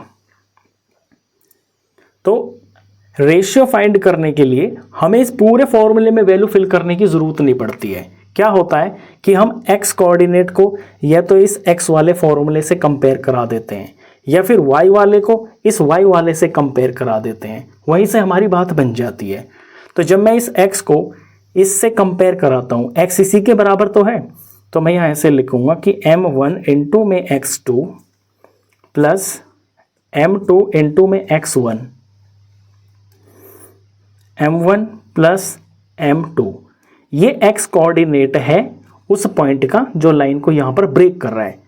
तो रेशियो फाइंड करने के लिए हमें इस पूरे फॉर्मूले में वैल्यू फिल करने की ज़रूरत नहीं पड़ती है। क्या होता है कि हम x कोऑर्डिनेट को या तो इस x वाले फॉर्मूले से कंपेयर करा देते हैं या फिर y वाले को इस y वाले से कंपेयर करा देते हैं, वहीं से हमारी बात बन जाती है। तो जब मैं इस x को इससे कंपेयर कराता हूँ, x इसी के बराबर तो है, तो मैं यहाँ ऐसे लिखूँगा कि M1 में x2 प्लस M2 में x1, M1 प्लस M2, ये x कोऑर्डिनेट है उस पॉइंट का जो लाइन को यहाँ पर ब्रेक कर रहा है,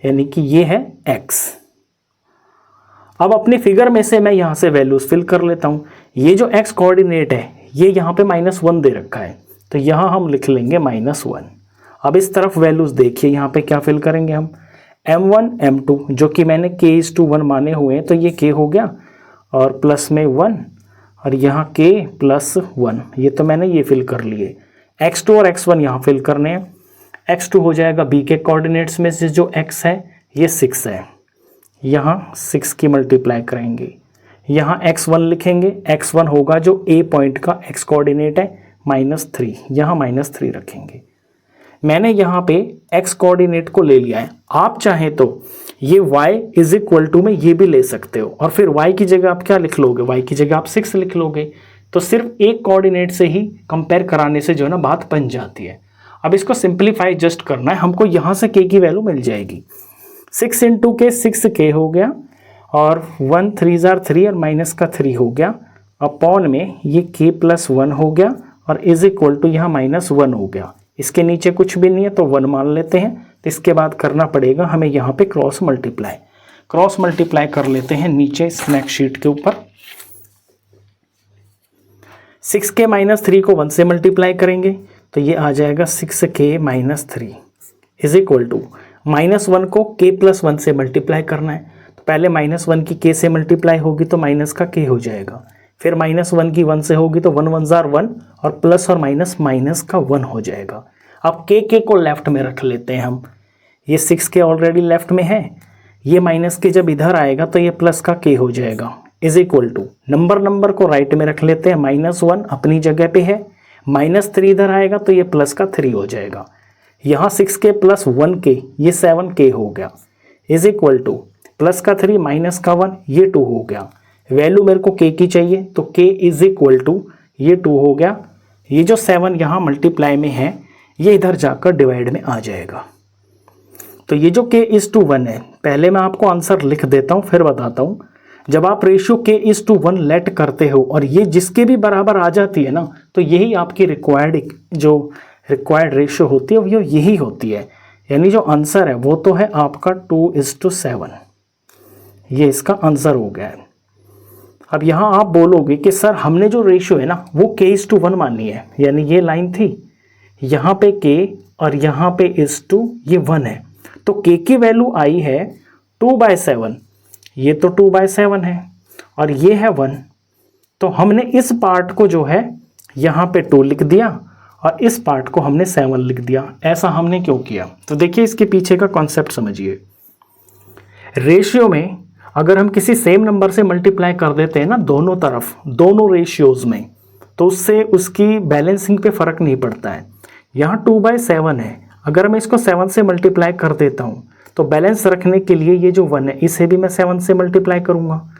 यानी कि ये है x। अब अपने फिगर में से मैं यहाँ से वैल्यूज फिल कर लेता हूँ। ये जो x कोऑर्डिनेट है ये यहाँ पे -1 दे रखा है, तो यहाँ हम लिख लेंगे -1। अब इस तरफ वैल्यूज देखिए, यहाँ पे क्या फिल करेंगे हम, M1 M2 जो कि मैंने K:1 माने हुए हैं, तो ये K हो गया और प्लस में 1 और यहाँ K + 1, ये तो मैंने ये फिल कर लिए। x2 और x1 यहाँ फिल करने हैं। x2 हो जाएगा b के कोऑर्डिनेट्स में से जो x है ये 6 है, यहाँ 6 की मल्टीप्लाई करेंगे, यहाँ x1 लिखेंगे, x1 होगा जो a पॉइंट का x कोऑर्डिनेट है -3, यहाँ -3 रखेंगे। मैंने यहाँ पे x कोऑर्डिनेट को ले लिया है। आप चाहें तो ये y में ये भी ले सकते हो और फिर y की जगह आप क्या लिख लोगे, y की जगह आप 6 लिख लोगे। तो सिर्फ एक कोऑर्डिनेट से ही कंपेयर कराने से जो है ना बात बन जाती है। अब इसको सिंप्लीफाई जस्ट करना है हमको, यहाँ से k की वैल्यू मिल जाएगी। 6 इंटू के 6k हो गया और 1 3 जार 3 और माइनस का 3 हो गया, अपॉन में ये k प्लस 1 हो गया और इज इक्वल टू यहाँ माइनस 1 हो गया। इसके नीचे कुछ भी नहीं है तो 1 मान लेते हैं। तो इसके बाद करना पड़ेगा हमें यहाँ पे क्रॉस मल्टीप्लाई कर लेते हैं नीचे स्नैक शीट के ऊपर। 6k माइनस 3 को 1 से मल्टीप्लाई करेंगे तो ये आ जाएगा 6k minus 3 is equal to -1 को k प्लस 1 से मल्टीप्लाई करना है। तो पहले -1 की k से मल्टीप्लाई होगी तो माइनस का k हो जाएगा, फिर -1 की 1 से होगी तो 1 1 जार 1 और प्लस और माइनस माइनस का 1 हो जाएगा। अब k को लेफ्ट में रख लेते हैं हम, ये 6k ऑलरेडी लेफ्ट में है, ये माइनस के जब इधर आएगा तो ये प्लस का k हो जाएगा इज इक्वल टू नंबर को राइट में रख लेते हैं। -1 अपनी जगह पे है, -3 इधर आएगा तो ये प्लस का 3 हो जाएगा। यहाँ 6k प्लस 1k ये 7k हो गया इज इक्वल टू प्लस का 3 माइनस का 1 ये 2 हो गया। वैल्यू मेरे को k की चाहिए तो k इज इक्वल टू ये 2 हो गया। ये जो 7 यहाँ मल्टीप्लाई में है ये इधर जाकर डिवाइड में आ जाएगा। तो ये जो k इज टू 1 है, पहले मैं आपको आंसर लिख देता हूँ फिर बताता हूँ। जब आप ratio k is to 1 let करते हो और ये जिसके भी बराबर आ जाती है ना, तो यही आपकी रिक्वायर्ड रेशियो होती है, वो यही होती है। यानी जो आंसर है वो तो है आपका 2:7, ये इसका आंसर हो गया है। अब यहाँ आप बोलोगे कि सर हमने जो रेशियो है ना वो k इज टू 1 मानी है, यानी ये लाइन थी, यहाँ पे k और यहाँ पे इज टू ये 1 है, तो k की वैल्यू आई है 2/7, ये तो 2/7 है और ये है 1, तो हमने इस पार्ट को जो है यहाँ पे 2 लिख दिया और इस पार्ट को हमने 7 लिख दिया। ऐसा हमने क्यों किया? तो देखिए इसके पीछे का कॉन्सेप्ट समझिए। रेशियो में अगर हम किसी सेम नंबर से मल्टीप्लाई कर देते हैं ना दोनों तरफ, दोनों रेशियोज में, तो उससे उसकी बैलेंसिंग पे फर्क नहीं पड़ता है। यहाँ 2/7 है, अगर मैं इसको 7 से मल्टीप्लाई कर देता हूँ तो बैलेंस रखने के लिए ये जो 1 है इसे भी मैं 7 से मल्टीप्लाई करूँगा।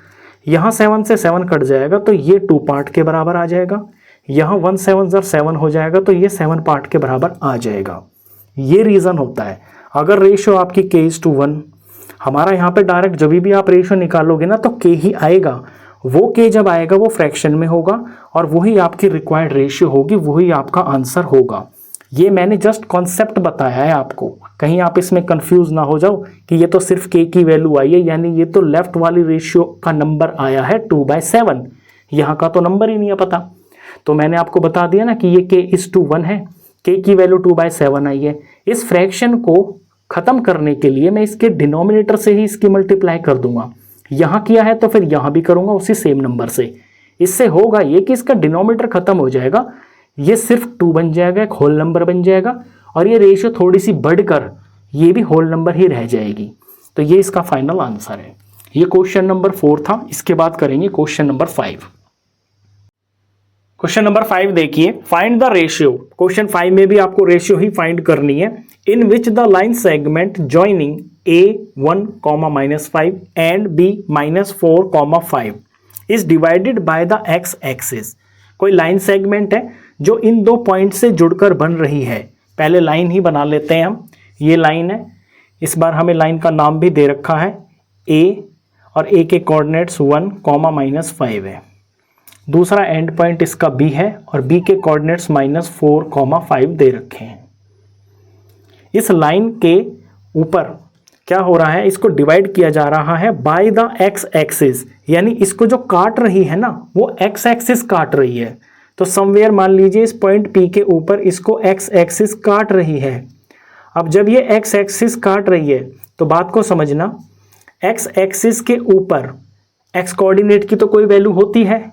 यहाँ 7 से 7 कट जाएगा तो ये 2 पार्ट के बराबर आ जाएगा। यहाँ 1 7 जार 7 हो जाएगा तो ये 7 पार्ट के बराबर आ जाएगा। ये रीज़न होता है। अगर रेशियो आपकी k इज टू 1, हमारा यहाँ पे डायरेक्ट जब भी आप रेशियो निकालोगे ना तो k ही आएगा। वो k जब आएगा वो फ्रैक्शन में होगा और वही आपकी रिक्वायर्ड रेशियो होगी, वही आपका आंसर होगा। ये मैंने जस्ट कॉन्सेप्ट बताया है आपको, कहीं आप इसमें कंफ्यूज ना हो जाओ कि ये तो सिर्फ k की वैल्यू आई है, यानी ये तो लेफ्ट वाली रेशियो का नंबर आया है 2/7, यहाँ का तो नंबर ही नहीं है पता। तो मैंने आपको बता दिया ना कि ये k इज टू 1 है, k की वैल्यू 2/7 आई है। इस फ्रैक्शन को खत्म करने के लिए मैं इसके डिनोमिनेटर से ही इसकी मल्टीप्लाई कर दूंगा। यहाँ किया है तो फिर यहाँ भी करूँगा उसी सेम नंबर से। इससे होगा ये कि इसका डिनोमिनेटर खत्म हो जाएगा, ये सिर्फ 2 बन जाएगा, एक होल नंबर बन जाएगा और ये रेशियो थोड़ी सी बढ़कर ये भी होल नंबर ही रह जाएगी। तो ये इसका फाइनल आंसर है। ये क्वेश्चन नंबर 4 था। इसके बाद करेंगे क्वेश्चन नंबर 5। क्वेश्चन नंबर 5 देखिए, फाइंड द रेशियो। क्वेश्चन 5 में भी आपको रेशियो ही फाइंड करनी है। In which the line segment joining a 1, -5 and b -4, 5 is divided by the x axis. कोई लाइन सेगमेंट है जो इन दो पॉइंट से जुड़कर बन रही है। पहले लाइन ही बना लेते हैं हम। ये लाइन है, इस बार हमें लाइन का नाम भी दे रखा है a और a के कोऑर्डिनेट्स 1, -5 है। दूसरा एंड पॉइंट इसका b है और b के कोऑर्डिनेट्स -4, 5 दे रखे हैं। इस लाइन के ऊपर क्या हो रहा है, इसको डिवाइड किया जा रहा है बाय द x एक्सिस, यानी इसको जो काट रही है ना वो x एक्सिस काट रही है। तो समवेयर मान लीजिए इस पॉइंट P के ऊपर इसको x एक्सिस काट रही है। अब जब ये x एक्सिस काट रही है तो बात को समझना, x एक्सिस के ऊपर x कोऑर्डिनेट की तो कोई वैल्यू होती है,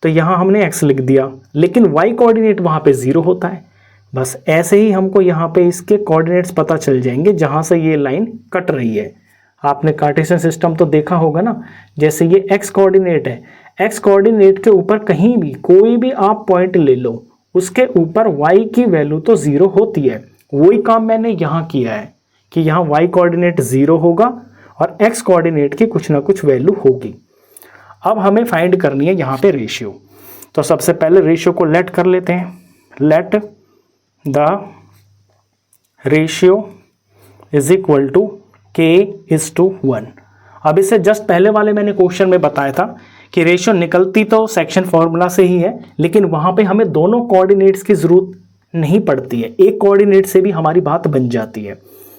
तो यहाँ हमने x लिख दिया, लेकिन y कोऑर्डिनेट वहाँ पे 0 होता है। बस ऐसे ही हमको यहाँ पे इसके कोऑर्डिनेट्स पता चल जाएंगे जहाँ से ये लाइन कट रही है। आपने कार्टेशियन सिस्टम तो देखा होगा ना, जैसे ये x कोऑर्डिनेट है, x कोऑर्डिनेट के ऊपर कहीं भी कोई भी आप पॉइंट ले लो, उसके ऊपर y की वैल्यू तो 0 होती है। वही काम मैंने यहाँ किया है कि यहाँ y कोऑर्डिनेट 0 होगा और x कोऑर्डिनेट की कुछ ना कुछ वैल्यू होगी। अब हमें फाइंड करनी है यहाँ पे रेशियो। तो सबसे पहले रेशियो को लेट कर लेते हैं। Let the ratio is equal to K:1। अब इससे जस्ट पहले वाले मैंने क्वेश्चन में बताया था कि रेशियो निकलती तो सेक्शन फॉर्मूला से ही है, लेकिन वहां पे हमें दोनों कोऑर्डिनेट्स की जरूरत नहीं पड़ती है, एक कोऑर्डिनेट से भी हमारी बात बन जाती है।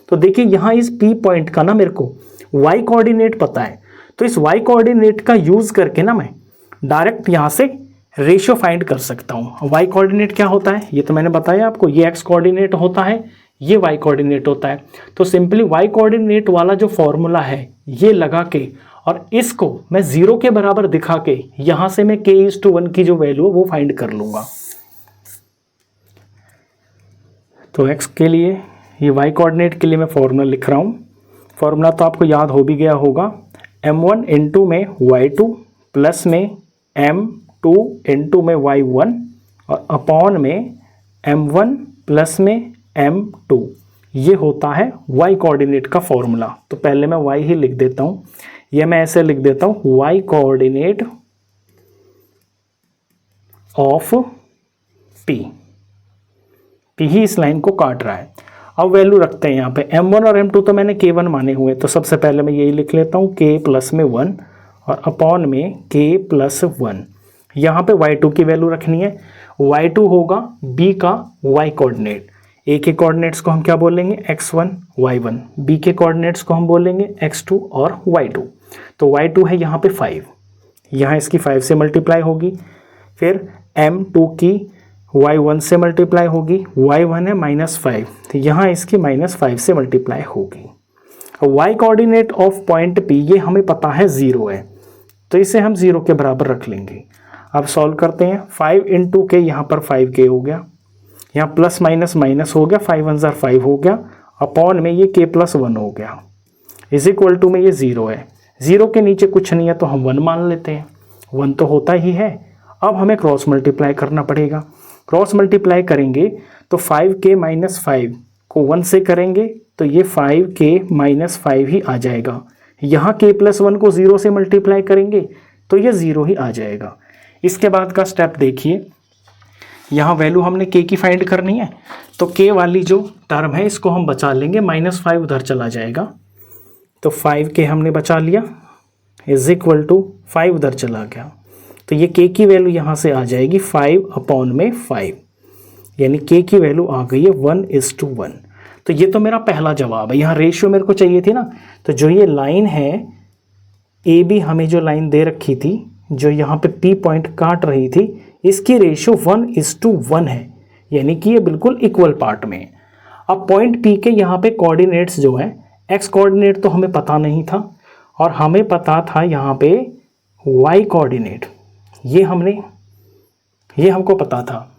तो देखिए यहाँ इस P पॉइंट का ना मेरे को y कोऑर्डिनेट पता है, तो इस y कोऑर्डिनेट का यूज करके ना मैं डायरेक्ट यहाँ से रेशियो फाइंड कर सकता हूँ। y कोऑर्डिनेट क्या होता है ये तो मैंने बताया आपको, ये x कोऑर्डिनेट होता है, ये y कोऑर्डिनेट होता है। तो सिंपली y कोऑर्डिनेट वाला जो फॉर्मूला है ये लगा के और इसको मैं 0 के बराबर दिखा के यहां से मैं K:1 की जो वैल्यू है वो फाइंड कर लूंगा। तो x के लिए, ये y कोऑर्डिनेट के लिए मैं फॉर्मूला लिख रहा हूँ। फॉर्मूला तो आपको याद हो भी गया होगा, m1 इंटू में y2 प्लस में m2 इंटू में y1 और अपॉन में m1 प्लस में m2, ये होता है y कोऑर्डिनेट का फॉर्मूला। तो पहले मैं y ही लिख देता हूँ, ये मैं ऐसे लिख देता हूँ y coordinate of p। p ही इस लाइन को काट रहा है। अब वैल्यू रखते हैं यहाँ पे, m1 और m2 तो मैंने k1 माने हुए, तो सबसे पहले मैं यही लिख लेता हूँ k प्लस में 1 और अपॉन में k प्लस 1। यहाँ पे y2 की वैल्यू रखनी है, y2 होगा b का y कोऑर्डिनेट। a के कोऑर्डिनेट्स को हम क्या बोलेंगे x1 y1, b के कोऑर्डिनेट्स को हम बोलेंगे x2 और y2। तो y2 है यहाँ पे 5, यहाँ इसकी 5 से मल्टीप्लाई होगी, फिर m2 की y1 से मल्टीप्लाई होगी, y1 है -5, तो यहाँ इसकी -5 से मल्टीप्लाई होगी। y coordinate of point p ये हमें पता है 0 है, तो इसे हम 0 के बराबर रख लेंगे। अब सॉल्व करते हैं, 5 इंटू के यहाँ पर 5k हो गया, यहाँ प्लस माइनस माइनस हो गया, 5 1 जार 5 हो गया, अपॉन में ये k+1 हो गया, इज इक्वल टू में ये 0 है। 0 के नीचे कुछ नहीं है तो हम 1 मान लेते हैं, 1 तो होता ही है। अब हमें क्रॉस मल्टीप्लाई करना पड़ेगा, क्रॉस मल्टीप्लाई करेंगे तो 5k - 5 को 1 से करेंगे तो ये 5k - 5 ही आ जाएगा। यहाँ k+1 को 0 से मल्टीप्लाई करेंगे तो ये 0 ही आ जाएगा। इसके बाद का स्टेप देखिए, यहाँ वैल्यू हमने k की फाइंड करनी है, तो k वाली जो टर्म है इसको हम बचा लेंगे, -5 उधर चला जाएगा, तो 5k हमने बचा लिया, इज इक्वल टू 5 उधर चला गया, तो ये k की वैल्यू यहाँ से आ जाएगी 5/5, यानी k की वैल्यू आ गई है 1:1। तो ये तो मेरा पहला जवाब है। यहाँ रेशियो मेरे को चाहिए थी ना, तो जो ये लाइन है ए बी हमें जो लाइन दे रखी थी, जो यहाँ पे p पॉइंट काट रही थी, इसकी रेशियो 1:1 है, यानी कि ये बिल्कुल इक्वल पार्ट में। अब पॉइंट P के यहाँ पे कोऑर्डिनेट्स जो है, x कोऑर्डिनेट तो हमें पता नहीं था और हमें पता था यहाँ पे y कोऑर्डिनेट, ये हमको पता था।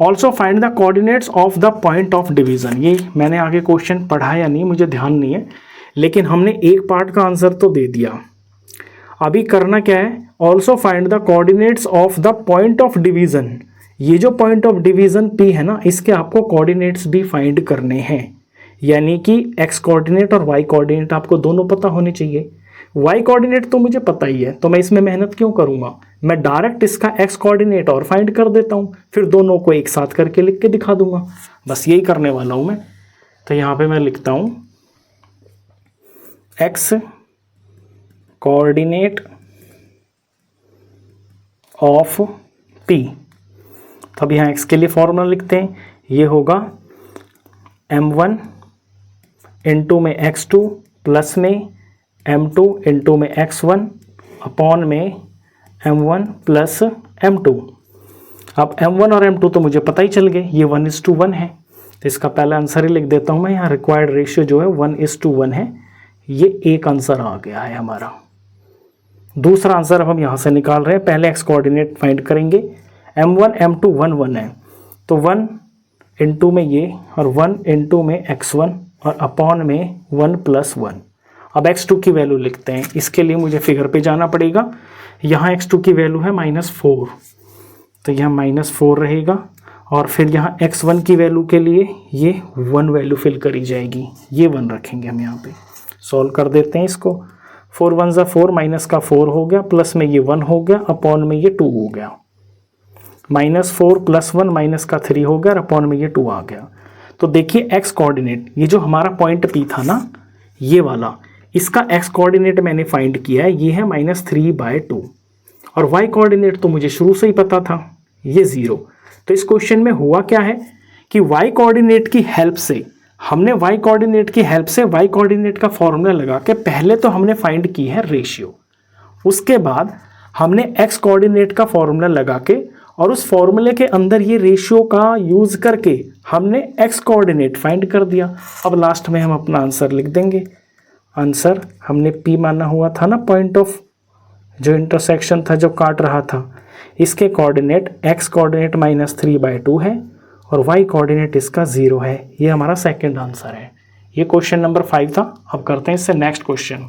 Also find the coordinates of the point of division, ये मैंने आगे क्वेश्चन पढ़ा या नहीं मुझे ध्यान नहीं है, लेकिन हमने एक पार्ट का आंसर तो दे दिया। अभी करना क्या है, also find the coordinates of the point of division. ये जो पॉइंट ऑफ डिवीजन P है ना, इसके आपको कोऑर्डिनेट्स भी फाइंड करने हैं, यानी कि x कोऑर्डिनेट और y कोऑर्डिनेट आपको दोनों पता होने चाहिए। y कोऑर्डिनेट तो मुझे पता ही है, तो मैं इसमें मेहनत क्यों करूँगा, मैं डायरेक्ट इसका x कोऑर्डिनेट और फाइंड कर देता हूँ, फिर दोनों को एक साथ करके लिख के दिखा दूंगा, बस यही करने वाला हूँ मैं। तो यहाँ पे मैं लिखता हूँ x कोऑर्डिनेट ऑफ P, तो अब यहाँ x के लिए फॉर्मूला लिखते हैं, ये होगा m1 इंटू में x2 प्लस में m2 इंटू में x1 अपॉन में m1 प्लस m2। अब m1 और m2 तो मुझे पता ही चल गए, ये 1:1 है, तो इसका पहला आंसर ही लिख देता हूँ मैं। यहाँ रिक्वायर्ड रेशियो जो है 1:1 है, ये एक आंसर आ गया है हमारा। दूसरा आंसर अब हम यहाँ से निकाल रहे हैं, पहले x कोऑर्डिनेट फाइंड करेंगे, m1 m2 1 1 है, तो 1 इंटू में ये और 1 इंटू में x1 और अपॉन में 1 + 1। अब x2 की वैल्यू लिखते हैं, इसके लिए मुझे फिगर पे जाना पड़ेगा। यहाँ x2 की वैल्यू है -4, तो यहाँ -4 रहेगा, और फिर यहाँ x1 की वैल्यू के लिए ये 1 वैल्यू फिल करी जाएगी, ये 1 रखेंगे हम यहाँ पे। सॉल्व कर देते हैं इसको, 4 1 ज़ा 4, माइनस का 4 हो गया, प्लस में ये 1 हो गया, अपॉन में ये 2 हो गया, -4 + 1 माइनस का 3 हो गया, अपॉन में ये 2 आ गया। तो तो देखिए एक्स कोऑर्डिनेट, ये जो हमारा पॉइंट P था ना, ये वाला, इसका एक्स कोऑर्डिनेट मैंने फाइंड किया है, ये है -3/2। और वाई कोऑर्डिनेट तो मुझे शुरू से ही पता था, ये 0। तो इस क्वेश्चन में हुआ क्या है कि वाई कोऑर्डिनेट की हेल्प से हमने वाई कोऑर्डिनेट का फॉर्मूला लगा के पहले तो हमने फाइंड की है रेशियो, उसके बाद हमने एक्स कोऑर्डिनेट का फॉर्मूला लगा के और उस फॉर्मूले के अंदर ये रेशियो का यूज करके हमने एक्स कोऑर्डिनेट फाइंड कर दिया। अब लास्ट में हम अपना आंसर लिख देंगे। आंसर हमने P माना हुआ था ना, पॉइंट ऑफ जो इंटरसेक्शन था, जो काट रहा था, इसके कोऑर्डिनेट एक्स कोऑर्डिनेट -3/2 है और वाई कोऑर्डिनेट इसका 0 है। ये हमारा सेकंड आंसर है। ये क्वेश्चन नंबर 5 था। अब करते हैं इससे नेक्स्ट क्वेश्चन।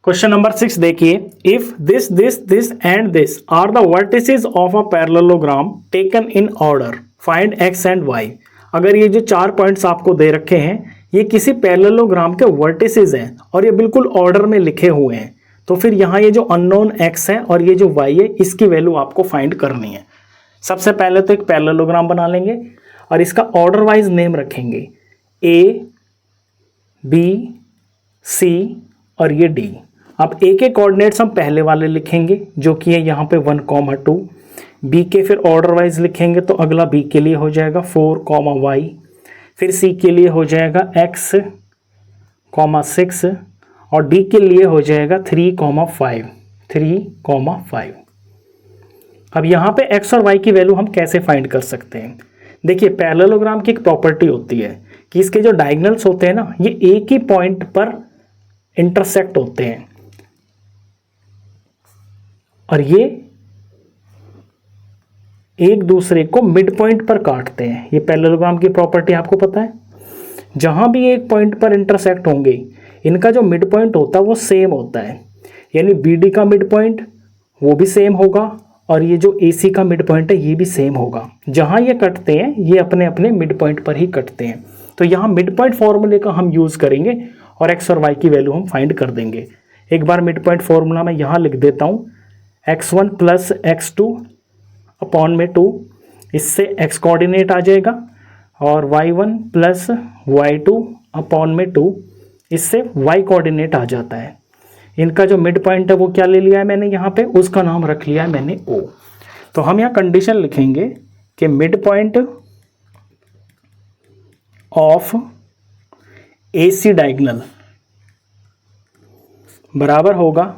क्वेश्चन नंबर 6 देखिए, if this and this are the vertices of a parallelogram taken in order, find x and y. अगर ये जो 4 पॉइंट्स आपको दे रखे हैं ये किसी पैरेललोग्राम के वर्टिसेस हैं और ये बिल्कुल ऑर्डर में लिखे हुए हैं, तो फिर यहाँ ये जो अननोन एक्स है और ये जो वाई है, इसकी वैल्यू आपको फाइंड करनी है। सबसे पहले तो एक पैरेललोग्राम बना लेंगे और इसका ऑर्डर वाइज नेम रखेंगे, A, B, C और ये D। अब A के कोऑर्डिनेट्स हम पहले वाले लिखेंगे जो कि है यहाँ पे 1, 2। B के फिर ऑर्डर वाइज लिखेंगे तो अगला B के लिए हो जाएगा 4, Y। फिर C के लिए हो जाएगा X, 6 और D के लिए हो जाएगा 3, 5। अब यहाँ पे X और Y की वैल्यू हम कैसे फाइंड कर सकते हैं? देखिए, पैरेललोग्राम की एक प्रॉपर्टी होती है कि इसके जो डायगोनल्स होते हैं ना, ये एक ही पॉइंट पर इंटरसेक्ट होते हैं और ये एक दूसरे को मिड पॉइंट पर काटते हैं। ये पैरेललोग्राम की प्रॉपर्टी आपको पता है। जहां भी एक पॉइंट पर इंटरसेक्ट होंगे, इनका जो मिड पॉइंट होता है वो सेम होता है, यानी BD का मिड पॉइंट वो भी सेम होगा और ये जो AC का मिड पॉइंट है ये भी सेम होगा। जहां ये कटते हैं ये अपने अपने मिड पॉइंट पर ही कटते हैं। तो यहाँ मिड पॉइंट फॉर्मूले का हम यूज करेंगे और एक्स और वाई की वैल्यू हम फाइंड कर देंगे। एक बार मिड पॉइंट फॉर्मूला मैं यहाँ लिख देता हूँ, x1 + x2 अपॉन में 2, इससे x कोऑर्डिनेट आ जाएगा, और y1 + y2 अपॉन में 2, इससे y कोऑर्डिनेट आ जाता है। इनका जो मिड पॉइंट है वो क्या ले लिया है मैंने यहाँ पे, उसका नाम रख लिया है मैंने O। तो हम यहाँ कंडीशन लिखेंगे कि mid point of AC diagonal बराबर होगा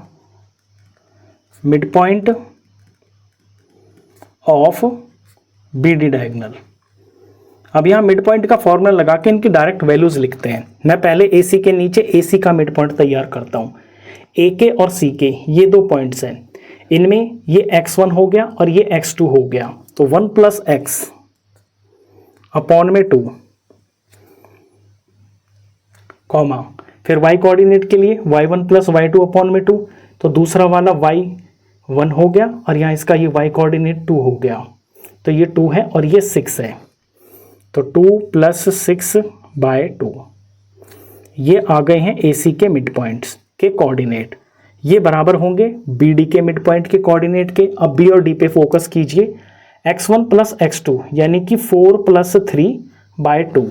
mid point of BD diagonal. अब यहाँ मिड पॉइंट का फॉर्मूला लगा के इनकी डायरेक्ट वैल्यूज लिखते हैं। मैं पहले AC के नीचे AC का मिड पॉइंट तैयार करता हूँ। A के और C के ये 2 पॉइंट्स हैं, इनमें ये x1 हो गया और ये x2 हो गया, तो 1 + x अपॉन में 2, कॉमा, फिर y कोऑर्डिनेट के लिए y1 + y2 अपॉन में 2, तो दूसरा वाला y1 हो गया और यहाँ इसका ये y कोऑर्डिनेट 2 हो गया, तो ये 2 है और ये 6 है, तो 2 + 6/2। ये आ गए हैं AC के मिड पॉइंट्स के कोऑर्डिनेट। ये बराबर होंगे BD के मिड पॉइंट के कोऑर्डिनेट के। अब B और D पे फोकस कीजिए, x1 + x2 यानी कि 4 + 3/2,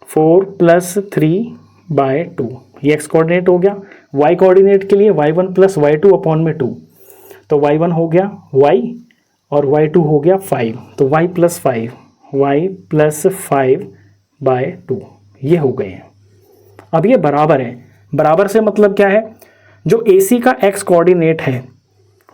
4 + 3/2, ये x कोऑर्डिनेट हो गया। y कोऑर्डिनेट के लिए y1 + y2 अपॉन में 2, तो y1 हो गया y और y2 हो गया 5, तो y + 5, y + 5/2, ये हो गए हैं। अब ये बराबर है। बराबर से मतलब क्या है, जो AC का x कोऑर्डिनेट है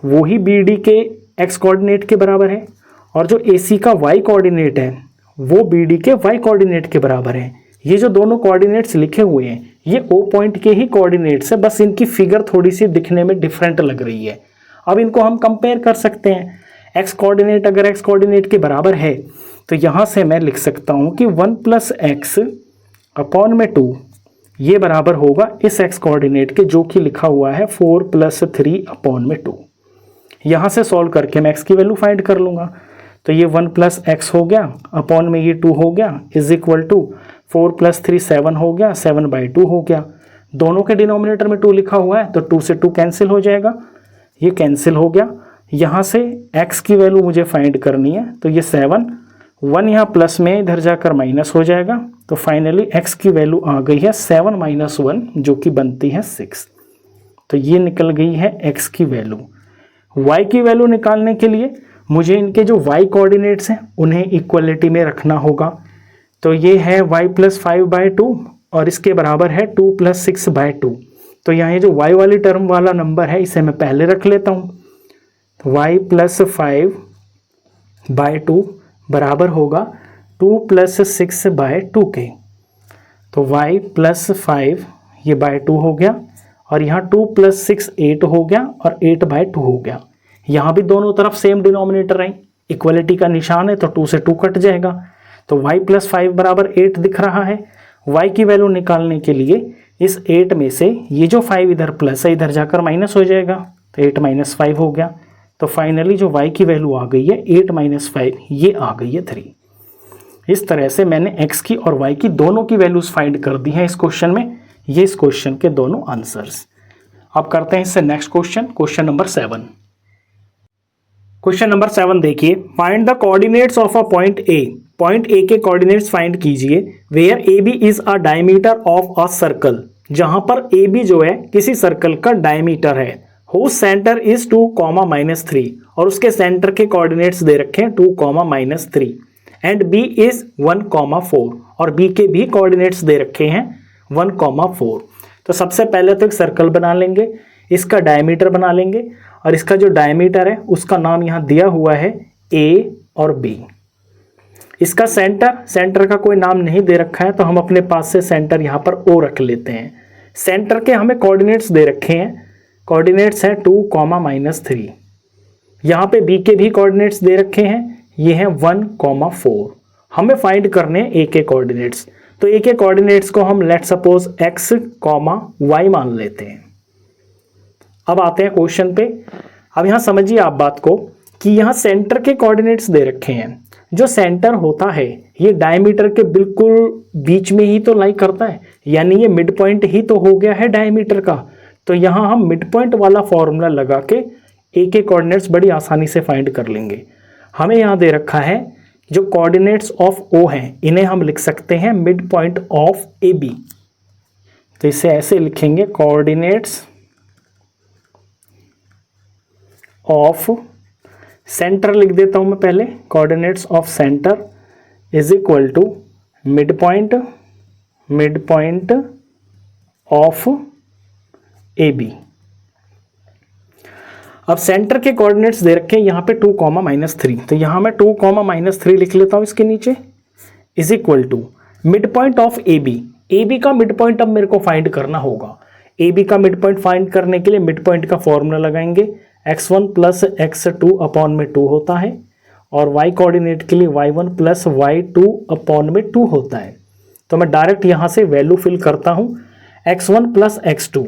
वो ही BD के x कोऑर्डिनेट के बराबर है और जो AC का y कोऑर्डिनेट है वो BD के y कोऑर्डिनेट के बराबर है। ये जो दोनों कोऑर्डिनेट्स लिखे हुए हैं ये O पॉइंट के ही कोऑर्डिनेट्स है, बस इनकी फिगर थोड़ी सी दिखने में डिफरेंट लग रही है। अब इनको हम कंपेयर कर सकते हैं। x कोऑर्डिनेट अगर x कोऑर्डिनेट के बराबर है तो यहाँ से मैं लिख सकता हूँ कि 1 + x अपॉन में 2 ये बराबर होगा इस x कोऑर्डिनेट के, जो कि लिखा हुआ है 4 + 3 अपॉन में 2। यहाँ से सॉल्व करके मैं x की वैल्यू फाइंड कर लूँगा, तो ये 1 + x हो गया अपॉन में ये 2 हो गया, इज इक्वल टू 4 + 3 7 हो गया, 7/2 हो गया। दोनों के डिनोमिनेटर में 2 लिखा हुआ है तो 2 से 2 कैंसिल हो जाएगा, ये कैंसिल हो गया। यहाँ से x की वैल्यू मुझे फाइंड करनी है, तो ये 7 1 यहाँ प्लस में इधर जाकर माइनस हो जाएगा, तो फाइनली x की वैल्यू आ गई है 7 - 1 जो कि बनती है 6। तो ये निकल गई है x की वैल्यू। y की वैल्यू निकालने के लिए मुझे इनके जो y कोऑर्डिनेट्स हैं उन्हें इक्वलिटी में रखना होगा। तो ये है y + 5/2 और इसके बराबर है 2 + 6/2। तो यहाँ ये जो y वाली टर्म वाला नंबर है इसे मैं पहले रख लेता हूँ। तो y + 5/2 बराबर होगा 2 + 6/2 के। तो y + 5 ये /2 हो गया और यहाँ 2 + 6 8 हो गया और 8/2 हो गया। यहाँ भी दोनों तरफ सेम डिनोमिनेटर है, इक्वलिटी का निशान है तो 2 से 2 कट जाएगा। तो y + 5 बराबर 8 दिख रहा है। y की वैल्यू निकालने के लिए इस 8 में से ये जो 5 इधर प्लस है इधर जाकर माइनस हो जाएगा, तो 8 - 5 हो गया। तो फाइनली जो y की वैल्यू आ गई है 8 - 5 ये आ गई है 3। इस तरह से मैंने x की और y की दोनों की वैल्यूज फाइंड कर दी हैं इस क्वेश्चन में। ये इस क्वेश्चन के दोनों आंसर्स। अब करते हैं इससे next question, question number 7। Question number 7 देखिए, find the coordinates of a point A. Point A के कोऑर्डिनेट्स फाइंड कीजिए where A B is a diameter of a circle, जहां पर ए बी जो है किसी सर्कल का डायमीटर है। हुज सेंटर इज 2, -3 और उसके सेंटर के कोऑर्डिनेट्स दे रखे हैं 2, -3 एंड बी इज 1, 4 और बी के भी कोऑर्डिनेट्स दे रखे हैं 1, 4। तो सबसे पहले तो एक सर्कल बना लेंगे, इसका डायमीटर बना लेंगे और इसका जो डायमीटर है उसका नाम यहाँ दिया हुआ है ए और बी। इसका सेंटर का कोई नाम नहीं दे रखा है तो हम अपने पास से सेंटर यहाँ पर ओ रख लेते हैं। सेंटर के हमें कोऑर्डिनेट्स दे रखे हैं, कोऑर्डिनेट्स हैं 2, -3। यहाँ पे बी के भी कोऑर्डिनेट्स दे रखे हैं, ये हैं 1, 4। हमें फाइंड करने हैं ए के कोऑर्डिनेट्स। तो ए के कोऑर्डिनेट्स को हम लेट सपोज x, y मान लेते हैं। अब आते हैं क्वेश्चन पे। अब यहाँ समझिए आप बात को कि यहाँ सेंटर के कोऑर्डिनेट्स दे रखे हैं। जो सेंटर होता है ये डायमीटर के बिल्कुल बीच में ही तो लाई करता है, यानी ये मिड पॉइंट ही तो हो गया है डायमीटर का। तो यहाँ हम मिड पॉइंट वाला फॉर्मूला लगा के ए के कोऑर्डिनेट्स बड़ी आसानी से फाइंड कर लेंगे। हमें यहाँ दे रखा है जो कोऑर्डिनेट्स ऑफ ओ हैं इन्हें हम लिख सकते हैं mid point of A B. तो इसे ऐसे लिखेंगे, कोऑर्डिनेट्स ऑफ सेंटर लिख देता हूं मैं पहले, coordinates of centre is equal to mid point of A B. अब सेंटर के कोऑर्डिनेट्स दे रखे हैं यहाँ पे 2, -3। तो यहाँ मैं 2, -3 लिख लेता हूँ इसके नीचे, is equal to mid point of A B. A B का मिड पॉइंट अब मेरे को फाइंड करना होगा। ए बी का मिड पॉइंट फाइंड करने के लिए मिड पॉइंट का फॉर्मूला लगाएंगे, x1 + x2 अपॉन में 2 होता है और y कोऑर्डिनेट के लिए y1 + y2 अपॉन में 2 होता है। तो मैं डायरेक्ट यहाँ से वैल्यू फिल करता हूँ। x1 + x2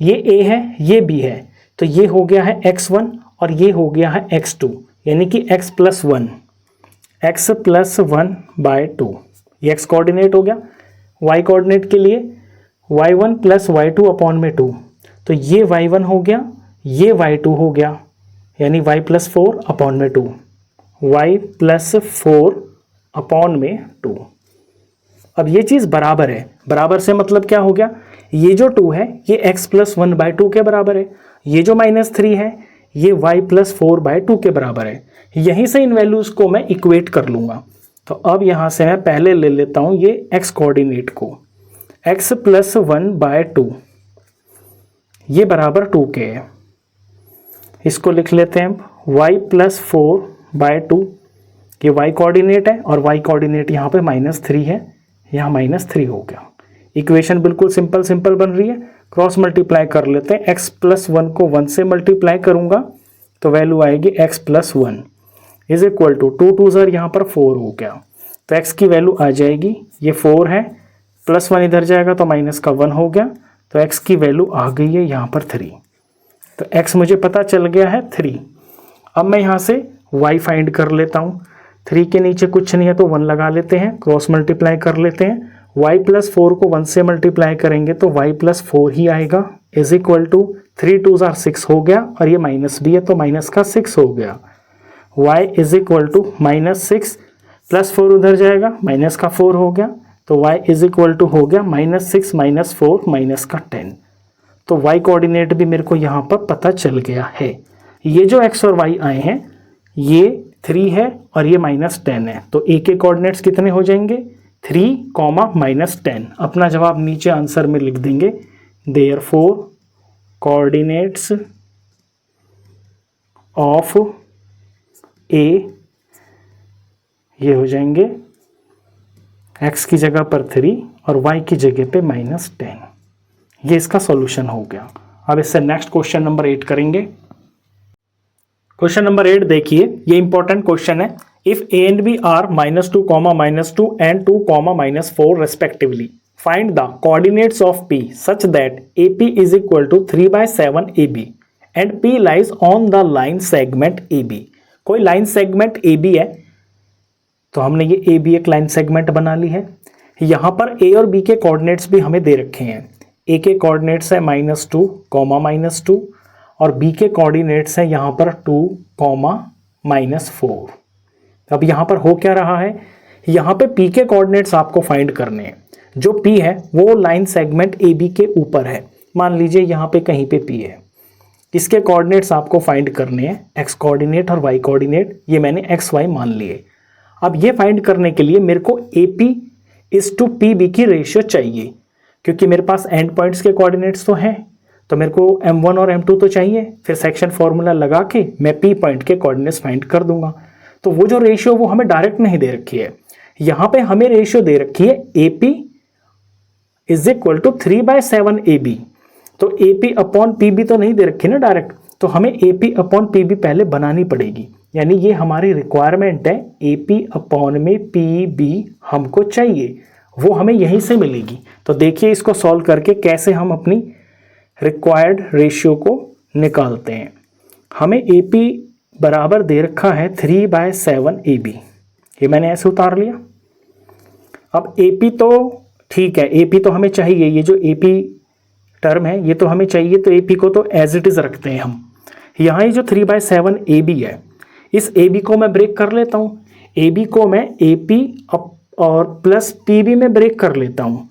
ये a है ये b है, तो ये हो गया है x1 और ये हो गया है x2, यानी कि x + 1 x+1/2 ये x कोऑर्डिनेट हो गया। y कोऑर्डिनेट के लिए y1 + y2 अपॉन में 2, तो ये y1 हो गया ये y2 हो गया, यानी y + 4 अपॉन में 2, y + 4 अपॉन में 2। अब ये चीज़ बराबर है, बराबर से मतलब क्या हो गया, ये जो 2 है ये x + 1/2 के बराबर है, ये जो -3 है ये y + 4/2 के बराबर है। यहीं से इन वैल्यूज़ को मैं इक्वेट कर लूँगा। तो अब यहाँ से मैं पहले ले लेता हूँ ये x कोऑर्डिनेट को, x + 1/2 ये बराबर 2 के है। इसको लिख लेते हैं y + 4/2, ये y कोऑर्डिनेट है और y कोऑर्डिनेट यहाँ पे -3 है, यहाँ -3 हो गया। इक्वेशन बिल्कुल सिंपल बन रही है। क्रॉस मल्टीप्लाई कर लेते हैं, x + 1 को 1 से मल्टीप्लाई करूँगा तो वैल्यू आएगी x + 1 is equal to 2 2 sir यहाँ पर 4 हो गया, तो x की वैल्यू आ जाएगी, ये 4 है +1 इधर जाएगा तो -1 हो गया, तो x की वैल्यू आ गई है यहाँ पर 3। तो x मुझे पता चल गया है 3। अब मैं यहाँ से y फाइंड कर लेता हूँ। 3 के नीचे कुछ नहीं है तो 1 लगा लेते हैं, क्रॉस मल्टीप्लाई कर लेते हैं। y + 4 को 1 से मल्टीप्लाई करेंगे तो y + 4 ही आएगा, इज इक्वल टू 3 2 6 हो गया और ये माइनस भी है तो माइनस का 6 हो गया। y इज इक्वल टू -6 +4 उधर जाएगा, माइनस का 4 हो गया, तो y इज इक्वल टू हो गया -6 - 4 माइनस का 10। तो y कोऑर्डिनेट भी मेरे को यहाँ पर पता चल गया है। ये जो x और y आए हैं ये 3 है और ये -10 है, तो a के कोऑर्डिनेट्स कितने हो जाएंगे 3, -10। अपना जवाब नीचे आंसर में लिख देंगे, देयरफॉर कोऑर्डिनेट्स ऑफ a ये हो जाएंगे x की जगह पर 3 और y की जगह पे -10। ये इसका सॉल्यूशन हो गया। अब इससे नेक्स्ट क्वेश्चन नंबर 8 करेंगे। क्वेश्चन नंबर 8 देखिए, ये इंपॉर्टेंट क्वेश्चन है। If a and b are -2, -2 and 2, -4 respectively, find the coordinates of p such that AP is equal to 3/7 AB and P lies on the line segment AB। कोई line segment AB है, तो हमने ये AB एक line segment बना ली है। यहाँ पर A और B के कोऑर्डिनेट्स भी हमें दे रखे हैं। A के कोऑर्डिनेट्स है -2, -2 और B के कोऑर्डिनेट्स हैं यहाँ पर 2, -4। अब यहाँ पर हो क्या रहा है, यहाँ पे P के कोऑर्डिनेट्स आपको फाइंड करने हैं। जो P है वो लाइन सेगमेंट AB के ऊपर है। मान लीजिए यहाँ पे कहीं पे P है, इसके कोऑर्डिनेट्स आपको फाइंड करने हैं, x कोऑर्डिनेट और y कोऑर्डिनेट, ये मैंने XY मान लिए। अब ये फाइंड करने के लिए मेरे को AP इज टू PB की रेशियो चाहिए, क्योंकि मेरे पास एंड पॉइंट्स के कोऑर्डिनेट्स तो हैं, तो मेरे को M1 और M2 तो चाहिए। फिर सेक्शन फॉर्मूला लगा के मैं P पॉइंट के कोऑर्डिनेट्स फाइंड कर दूंगा। तो वो जो रेशियो वो हमें डायरेक्ट नहीं दे रखी है, यहाँ पे हमें रेशियो दे रखी है AP is equal to 3/7 AB। तो AP अपॉन PB तो नहीं दे रखी ना डायरेक्ट, तो हमें AP अपॉन PB पहले बनानी पड़ेगी। यानी ये हमारी रिक्वायरमेंट है, AP अपॉन में PB हमको चाहिए, वो हमें यहीं से मिलेगी। तो देखिए इसको सॉल्व करके कैसे हम अपनी रिक्वायर्ड रेशियो को निकालते हैं। हमें AP बराबर दे रखा है 3/7 AB, ये मैंने ऐसे उतार लिया। अब AP तो ठीक है, AP तो हमें चाहिए, ये जो AP टर्म है ये तो हमें चाहिए, तो AP को तो एज इट इज रखते हैं हम। यहाँ ये जो 3/7 AB है, इस AB को मैं ब्रेक कर लेता हूँ, AB को मैं AP और प्लस PB में ब्रेक कर लेता हूँ।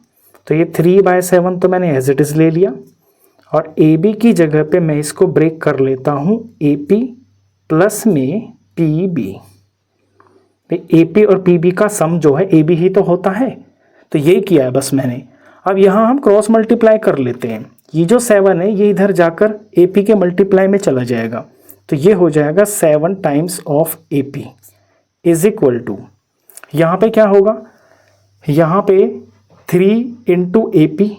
तो ये 3/7 तो मैंने एज इट इज ले लिया, और AB की जगह पे मैं इसको ब्रेक कर लेता हूँ AP प्लस में PB। AP और PB का सम जो है AB ही तो होता है, तो यही किया है बस मैंने। अब यहाँ हम क्रॉस मल्टीप्लाई कर लेते हैं, ये जो 7 है ये इधर जाकर AP के मल्टीप्लाई में चला जाएगा, तो ये हो जाएगा 7 times of AP is equal to, यहाँ पे क्या होगा, यहाँ पे 3 इंटू AP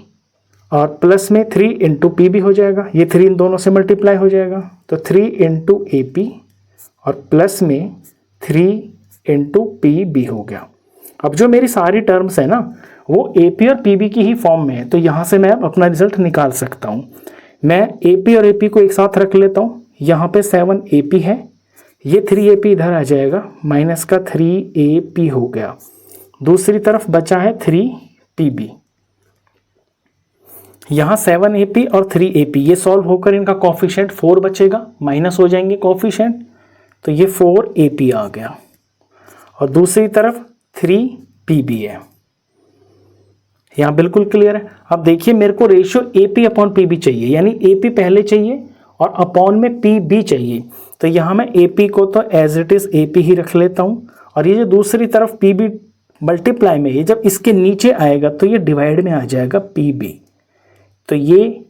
और प्लस में 3 इंटू PB हो जाएगा, ये 3 इन दोनों से मल्टीप्लाई हो जाएगा, तो 3 इंटू AP और प्लस में 3 इंटू PB हो गया। अब जो मेरी सारी टर्म्स है ना वो AP और PB की ही फॉर्म में है, तो यहाँ से मैं अब अपना रिजल्ट निकाल सकता हूँ। मैं AP और AP को एक साथ रख लेता हूँ, यहाँ पे 7 AP है, ये 3 AP इधर आ जाएगा, माइनस का 3 AP हो गया। दूसरी तरफ बचा है 3 PB, यहाँ 7 AP और 3 AP, ये सॉल्व होकर इनका कोफिशिएंट 4 बचेगा, माइनस हो जाएंगे कोफिशिएंट, तो ये 4 AP आ गया। और दूसरी तरफ 3 PB है, यहाँ बिल्कुल क्लियर है। अब देखिए मेरे को रेशियो AP अपॉन PB चाहिए, यानी AP पहले चाहिए और अपॉन में PB चाहिए, तो यहाँ मैं AP को तो एज इट इज AP ही रख लेता हूँ, और ये जो दूसरी तरफ PB मल्टीप्लाई में ये जब इसके नीचे आएगा तो ये डिवाइड में आ जाएगा PB। तो ये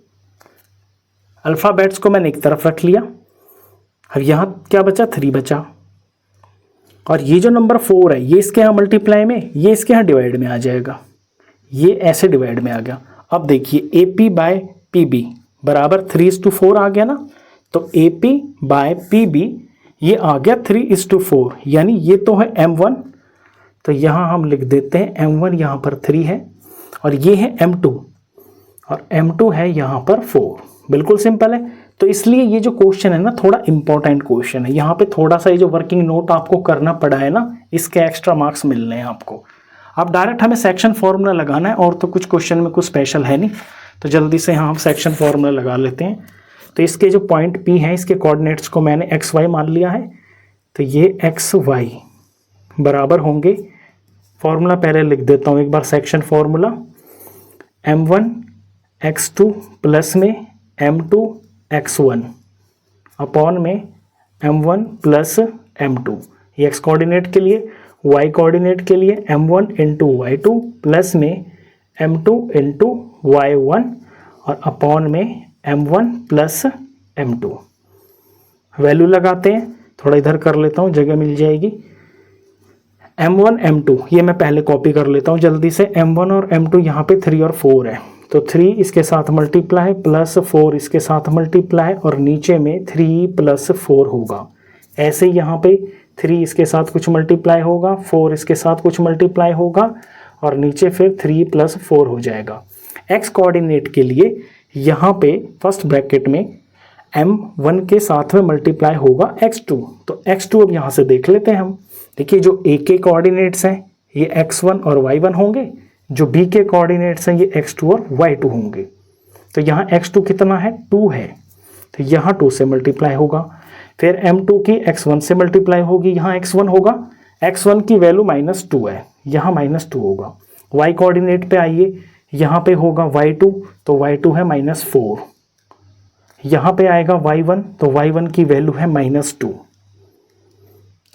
अल्फ़ाबेट्स को मैंने एक तरफ रख लिया। अब यहाँ क्या बचा, 3 बचा, और ये जो नंबर 4 है ये इसके यहाँ मल्टीप्लाई में, ये इसके यहाँ डिवाइड में आ जाएगा, ये ऐसे डिवाइड में आ गया। अब देखिए AP बाय PB बराबर 3:4 आ गया ना, तो AP बाय PB ये आ गया 3:4, यानी ये तो है M1, तो यहाँ हम लिख देते हैं M1 यहाँ पर 3 है, और ये है M2, और M2 है यहाँ पर 4। बिल्कुल सिंपल है। तो इसलिए ये जो क्वेश्चन है ना थोड़ा इंपॉर्टेंट क्वेश्चन है, यहाँ पे थोड़ा सा ये जो वर्किंग नोट आपको करना पड़ा है ना, इसके एक्स्ट्रा मार्क्स मिल रहे हैं आपको। अब डायरेक्ट हमें सेक्शन फॉर्मूला लगाना है, और तो कुछ क्वेश्चन में कुछ स्पेशल है नहीं, तो जल्दी से यहाँ हम सेक्शन फॉर्मूला लगा लेते हैं। तो इसके जो पॉइंट P है इसके कोऑर्डिनेट्स को मैंने XY मान लिया है, तो ये XY बराबर होंगे, फॉर्मूला पहले लिख देता हूँ एक बार, section formula m1 x2 plus में m2 x1 अपॉन में m1 प्लस m2, ये x कोऑर्डिनेट के लिए, y कोऑर्डिनेट के लिए m1 इंटू y2 प्लस में m2 इंटू y1 और अपॉन में m1 प्लस m2। वैल्यू लगाते हैं, थोड़ा इधर कर लेता हूँ, जगह मिल जाएगी। m1 m2 ये मैं पहले कॉपी कर लेता हूँ जल्दी से, m1 और m2 यहाँ पे 3 और 4 है, तो 3 इसके साथ मल्टीप्लाई प्लस 4 इसके साथ मल्टीप्लाई और नीचे में 3 प्लस 4 होगा। ऐसे ही यहाँ पे 3 इसके साथ कुछ मल्टीप्लाई होगा, 4 इसके साथ कुछ मल्टीप्लाई होगा और नीचे फिर 3 प्लस 4 हो जाएगा। x कोऑर्डिनेट के लिए यहाँ पे फर्स्ट ब्रैकेट में m1 के साथ में मल्टीप्लाई होगा x2, तो x2 अब यहाँ से देख लेते हैं हम। देखिए जो a के कोऑर्डिनेट्स हैं ये x1 और y1 होंगे, जो b के कोऑर्डिनेट्स हैं ये x2 और y2 होंगे। तो यहाँ x2 कितना है, 2 है, तो यहाँ 2 से मल्टीप्लाई होगा। फिर m2 की x1 से मल्टीप्लाई होगी, यहाँ x1 होगा, x1 की वैल्यू -2 है, यहाँ -2 होगा। y कोऑर्डिनेट पे आइए, यहाँ पे होगा y2, तो y2 है -4, यहाँ पे आएगा y1, तो y1 की वैल्यू है -2।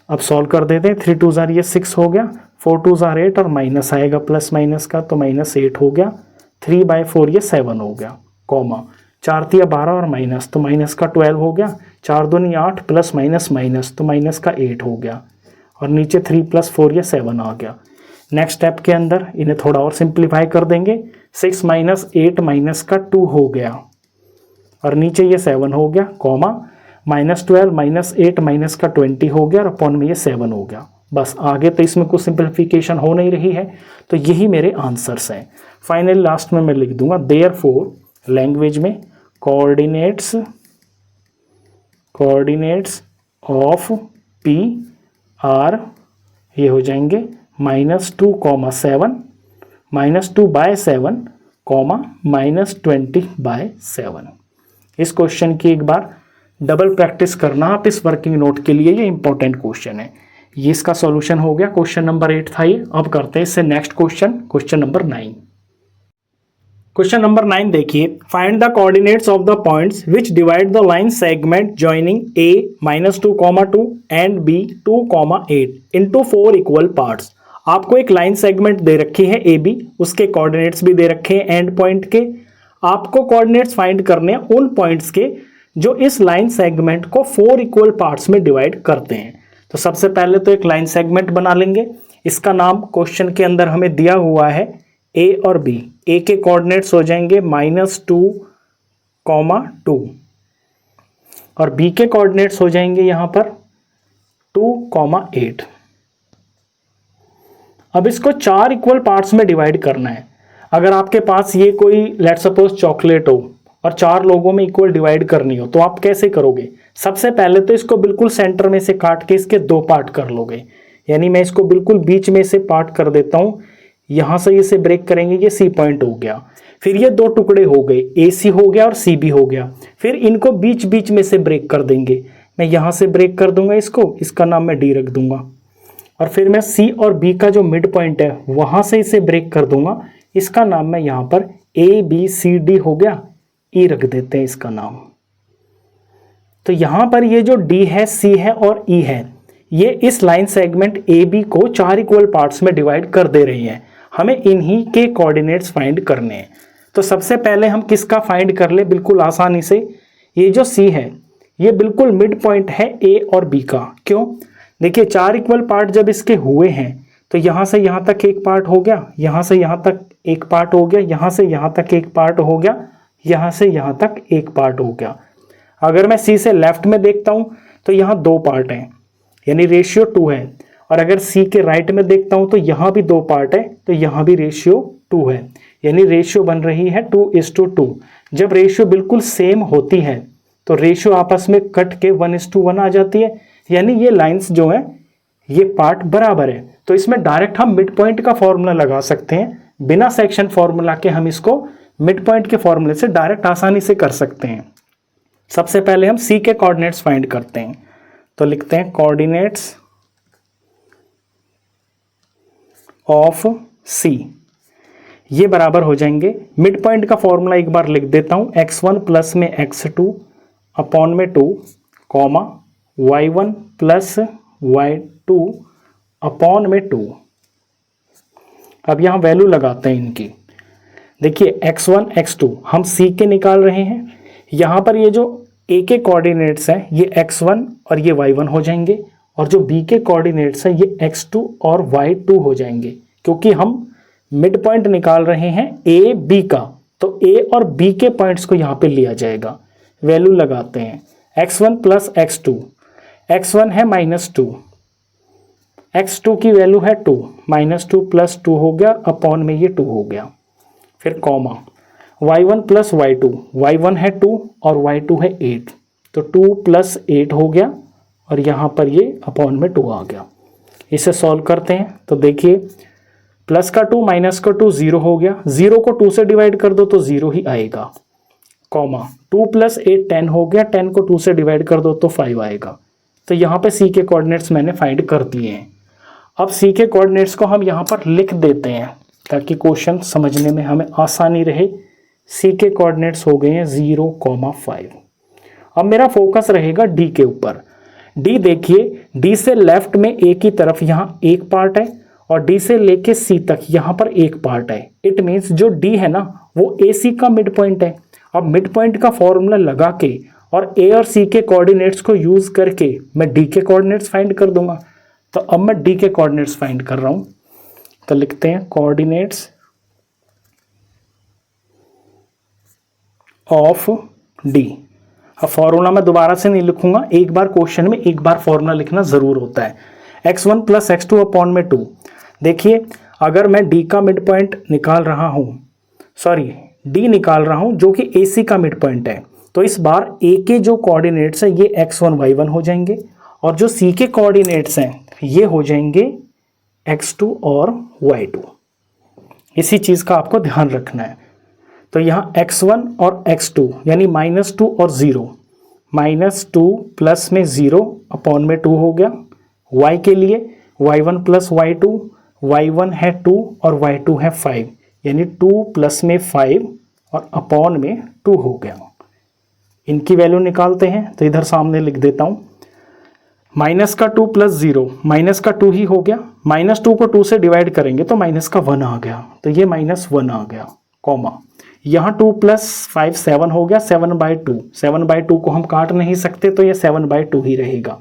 अब सॉल्व कर देते हैं, 3 2 जार ये 6 हो गया, 4 2 जार 8 और माइनस आएगा प्लस माइनस का, तो -8 हो गया, 3/4 ये 7 हो गया, कॉमा 4 तिया 12 और माइनस, तो माइनस का 12 हो गया, 4 दूनी 8 प्लस माइनस माइनस, तो माइनस का 8 हो गया और नीचे 3 + 4 ये 7 आ गया। नेक्स्ट स्टेप के अंदर इन्हें थोड़ा और सिंप्लीफाई कर देंगे, 6 - 8 माइनस का 2 हो गया और नीचे ये 7 हो गया, कॉमा -12 - 8 माइनस का 20 हो गया और अपॉन में ये 7 हो गया। बस आगे तो इसमें कुछ सिंप्लीफिकेशन हो नहीं रही है, तो यही मेरे आंसर्स हैं। फाइनल लास्ट में मैं लिख दूंगा देयरफॉर लैंग्वेज में कोऑर्डिनेट्स ऑफ P आर ये हो जाएंगे -2, -7 -2/7, -20/7। इस क्वेश्चन की एक बार डबल प्रैक्टिस करना आप इस वर्किंग नोट के लिए, ये इंपॉर्टेंट क्वेश्चन है। ये इसका सॉल्यूशन हो गया, क्वेश्चन नंबर 8 था ये। अब करते हैं इससे next question number 9। Question number 9 देखिए, find the coordinates of the points which divide the line segment joining a -2, and b 2, 8 into 4 equal parts. आपको एक लाइन सेगमेंट दे रखी है AB, उसके कोऑर्डिनेट्स भी दे रखे हैं एंड पॉइंट के। आपको कोऑर्डिनेट्स फाइंड करने हैं उन पॉइंट्स के जो इस लाइन सेगमेंट को 4 इक्वल पार्ट्स में डिवाइड करते हैं। तो सबसे पहले तो एक लाइन सेगमेंट बना लेंगे, इसका नाम क्वेश्चन के अंदर हमें दिया हुआ है A और B। A के कोऑर्डिनेट्स हो जाएंगे -2, 2 और B के कोऑर्डिनेट्स हो जाएंगे यहां पर 2, 8। अब इसको 4 इक्वल पार्ट्स में डिवाइड करना है। अगर आपके पास ये कोई लेट्स सपोज चॉकलेट हो और 4 लोगों में इक्वल डिवाइड करनी हो, तो आप कैसे करोगे? सबसे पहले तो इसको बिल्कुल सेंटर में से काट के इसके 2 पार्ट कर लोगे, यानी मैं इसको बिल्कुल बीच में से पार्ट कर देता हूं, यहां से इसे ब्रेक करेंगे, ये C पॉइंट हो गया। फिर ये 2 टुकड़े हो गए, AC हो गया और CB हो गया। फिर इनको बीच बीच में से ब्रेक कर देंगे, मैं यहां से ब्रेक कर दूंगा इसको, इसका नाम मैं D रख दूंगा। और फिर मैं C और B का जो मिड पॉइंट है वहां से इसे ब्रेक कर दूंगा, इसका नाम मैं यहां पर ABCD हो गया, E रख देते हैं इसका नाम। तो यहां पर ये जो D है, C है और E है, ये इस लाइन सेगमेंट AB को 4 इक्वल पार्ट्स में डिवाइड कर दे रही हैं। हमें इन्हीं के कोऑर्डिनेट्स फाइंड करने हैं। तो सबसे पहले हम किसका फाइंड कर ले बिल्कुल आसानी से, ये जो C है ये बिल्कुल मिड पॉइंट है A और B का। क्यों? देखिए 4 इक्वल पार्ट जब इसके हुए हैं तो यहां से यहां तक एक पार्ट हो गया, यहां से यहां तक एक पार्ट हो गया, यहां से यहां तक एक पार्ट हो गया, यहां से यहां तक एक पार्ट हो गया। अगर मैं C से लेफ्ट में देखता हूं तो यहां 2 पार्ट हैं, यानी रेशियो 2 है। और अगर C के राइट में देखता हूं तो यहां भी 2 पार्ट है, तो यहां भी रेशियो 2 है, यानी रेशियो बन रही है 2:2। जब रेशियो बिल्कुल सेम होती है तो रेशियो आपस में कट के 1:1 आ जाती है, यानी ये लाइंस जो हैं ये पार्ट बराबर है। तो इसमें डायरेक्ट हम मिड पॉइंट का फॉर्मूला लगा सकते हैं, बिना सेक्शन फॉर्मूला के हम इसको मिड पॉइंट के फॉर्मूले से डायरेक्ट आसानी से कर सकते हैं। सबसे पहले हम C के कोऑर्डिनेट्स फाइंड करते हैं, तो लिखते हैं कोऑर्डिनेट्स ऑफ सी, ये बराबर हो जाएंगे। मिड पॉइंट का फॉर्मूला एक बार लिख देता हूँ, x1 प्लस में x2 अपॉन में 2 comma y1 plus y2 upon में 2। अब यहाँ वैल्यू लगाते हैं इनकी। देखिए x1 x2 हम c के निकाल रहे हैं, यहाँ पर ये जो a के कोऑर्डिनेट्स हैं ये x1 और ये y1 हो जाएंगे, और जो b के कोऑर्डिनेट्स हैं ये x2 और y2 हो जाएंगे, क्योंकि हम मिड पॉइंट निकाल रहे हैं a b का, तो a और b के पॉइंट्स को यहाँ पे लिया जाएगा। वैल्यू लगाते हैं, x1 प्लस x2, x1 है -2, x2 की वैल्यू है 2, -2 प्लस 2 हो गया अपॉन में ये 2 हो गया, फिर comma y1 plus y2, y1 है 2 और y2 है 8, तो 2 प्लस 8 हो गया और यहाँ पर ये अपॉन में 2 आ गया। इसे सॉल्व करते हैं तो देखिए प्लस का 2 माइनस का 2 0 हो गया, 0 को 2 से डिवाइड कर दो तो 0 ही आएगा, कॉमा 2 प्लस 8 10 हो गया, 10 को 2 से डिवाइड कर दो तो 5 आएगा। तो यहाँ पे c के कोऑर्डिनेट्स मैंने फाइंड कर दिए हैं। अब c के कोऑर्डिनेट्स को हम यहाँ पर लिख देते हैं ताकि क्वेश्चन समझने में हमें आसानी रहे। c के कोऑर्डिनेट्स हो गए हैं 0,5। अब मेरा फोकस रहेगा d के ऊपर। d देखिए, d से लेफ्ट में a की तरफ यहाँ एक पार्ट है और d से लेके c तक यहाँ पर एक पार्ट है। इट मीन्स जो d है ना वो AC का मिड पॉइंट है। अब मिड पॉइंट का फॉर्मूला लगा के और a और c के कोऑर्डिनेट्स को यूज करके मैं d के कोऑर्डिनेट्स फाइंड कर दूंगा। तो अब मैं d के कोऑर्डिनेट्स फाइंड कर रहा हूं, तो लिखते हैं कोऑर्डिनेट्स ऑफ d। अब फॉर्मूला मैं दोबारा से नहीं लिखूंगा, एक बार क्वेश्चन में एक बार फॉर्मूला लिखना जरूर होता है। x1 प्लस x2 अपॉन में 2। देखिए अगर मैं d का मिड पॉइंट निकाल रहा हूं, सॉरी d निकाल रहा हूं जो कि AC का मिड पॉइंट है, तो इस बार a के जो कोऑर्डिनेट्स हैं ये x1 y1 हो जाएंगे और जो c के कोऑर्डिनेट्स हैं ये हो जाएंगे x2 और y2। इसी चीज का आपको ध्यान रखना है। तो यहाँ x1 और x2 यानी -2 और 0, -2 प्लस में 0 अपॉन में 2 हो गया। y के लिए y1 प्लस y2, y1 है 2 और y2 है 5, यानी 2 प्लस में 5 और अपॉन में 2 हो गया। इनकी वैल्यू निकालते हैं तो इधर सामने लिख देता हूँ, माइनस का 2 प्लस 0, माइनस का 2 ही हो गया, -2 को 2 से डिवाइड करेंगे तो माइनस का 1 आ गया, तो ये -1 आ गया, कॉमा यहाँ 2 प्लस 5 7 हो गया, 7/2, 7/2 को हम काट नहीं सकते तो ये 7/2 ही रहेगा।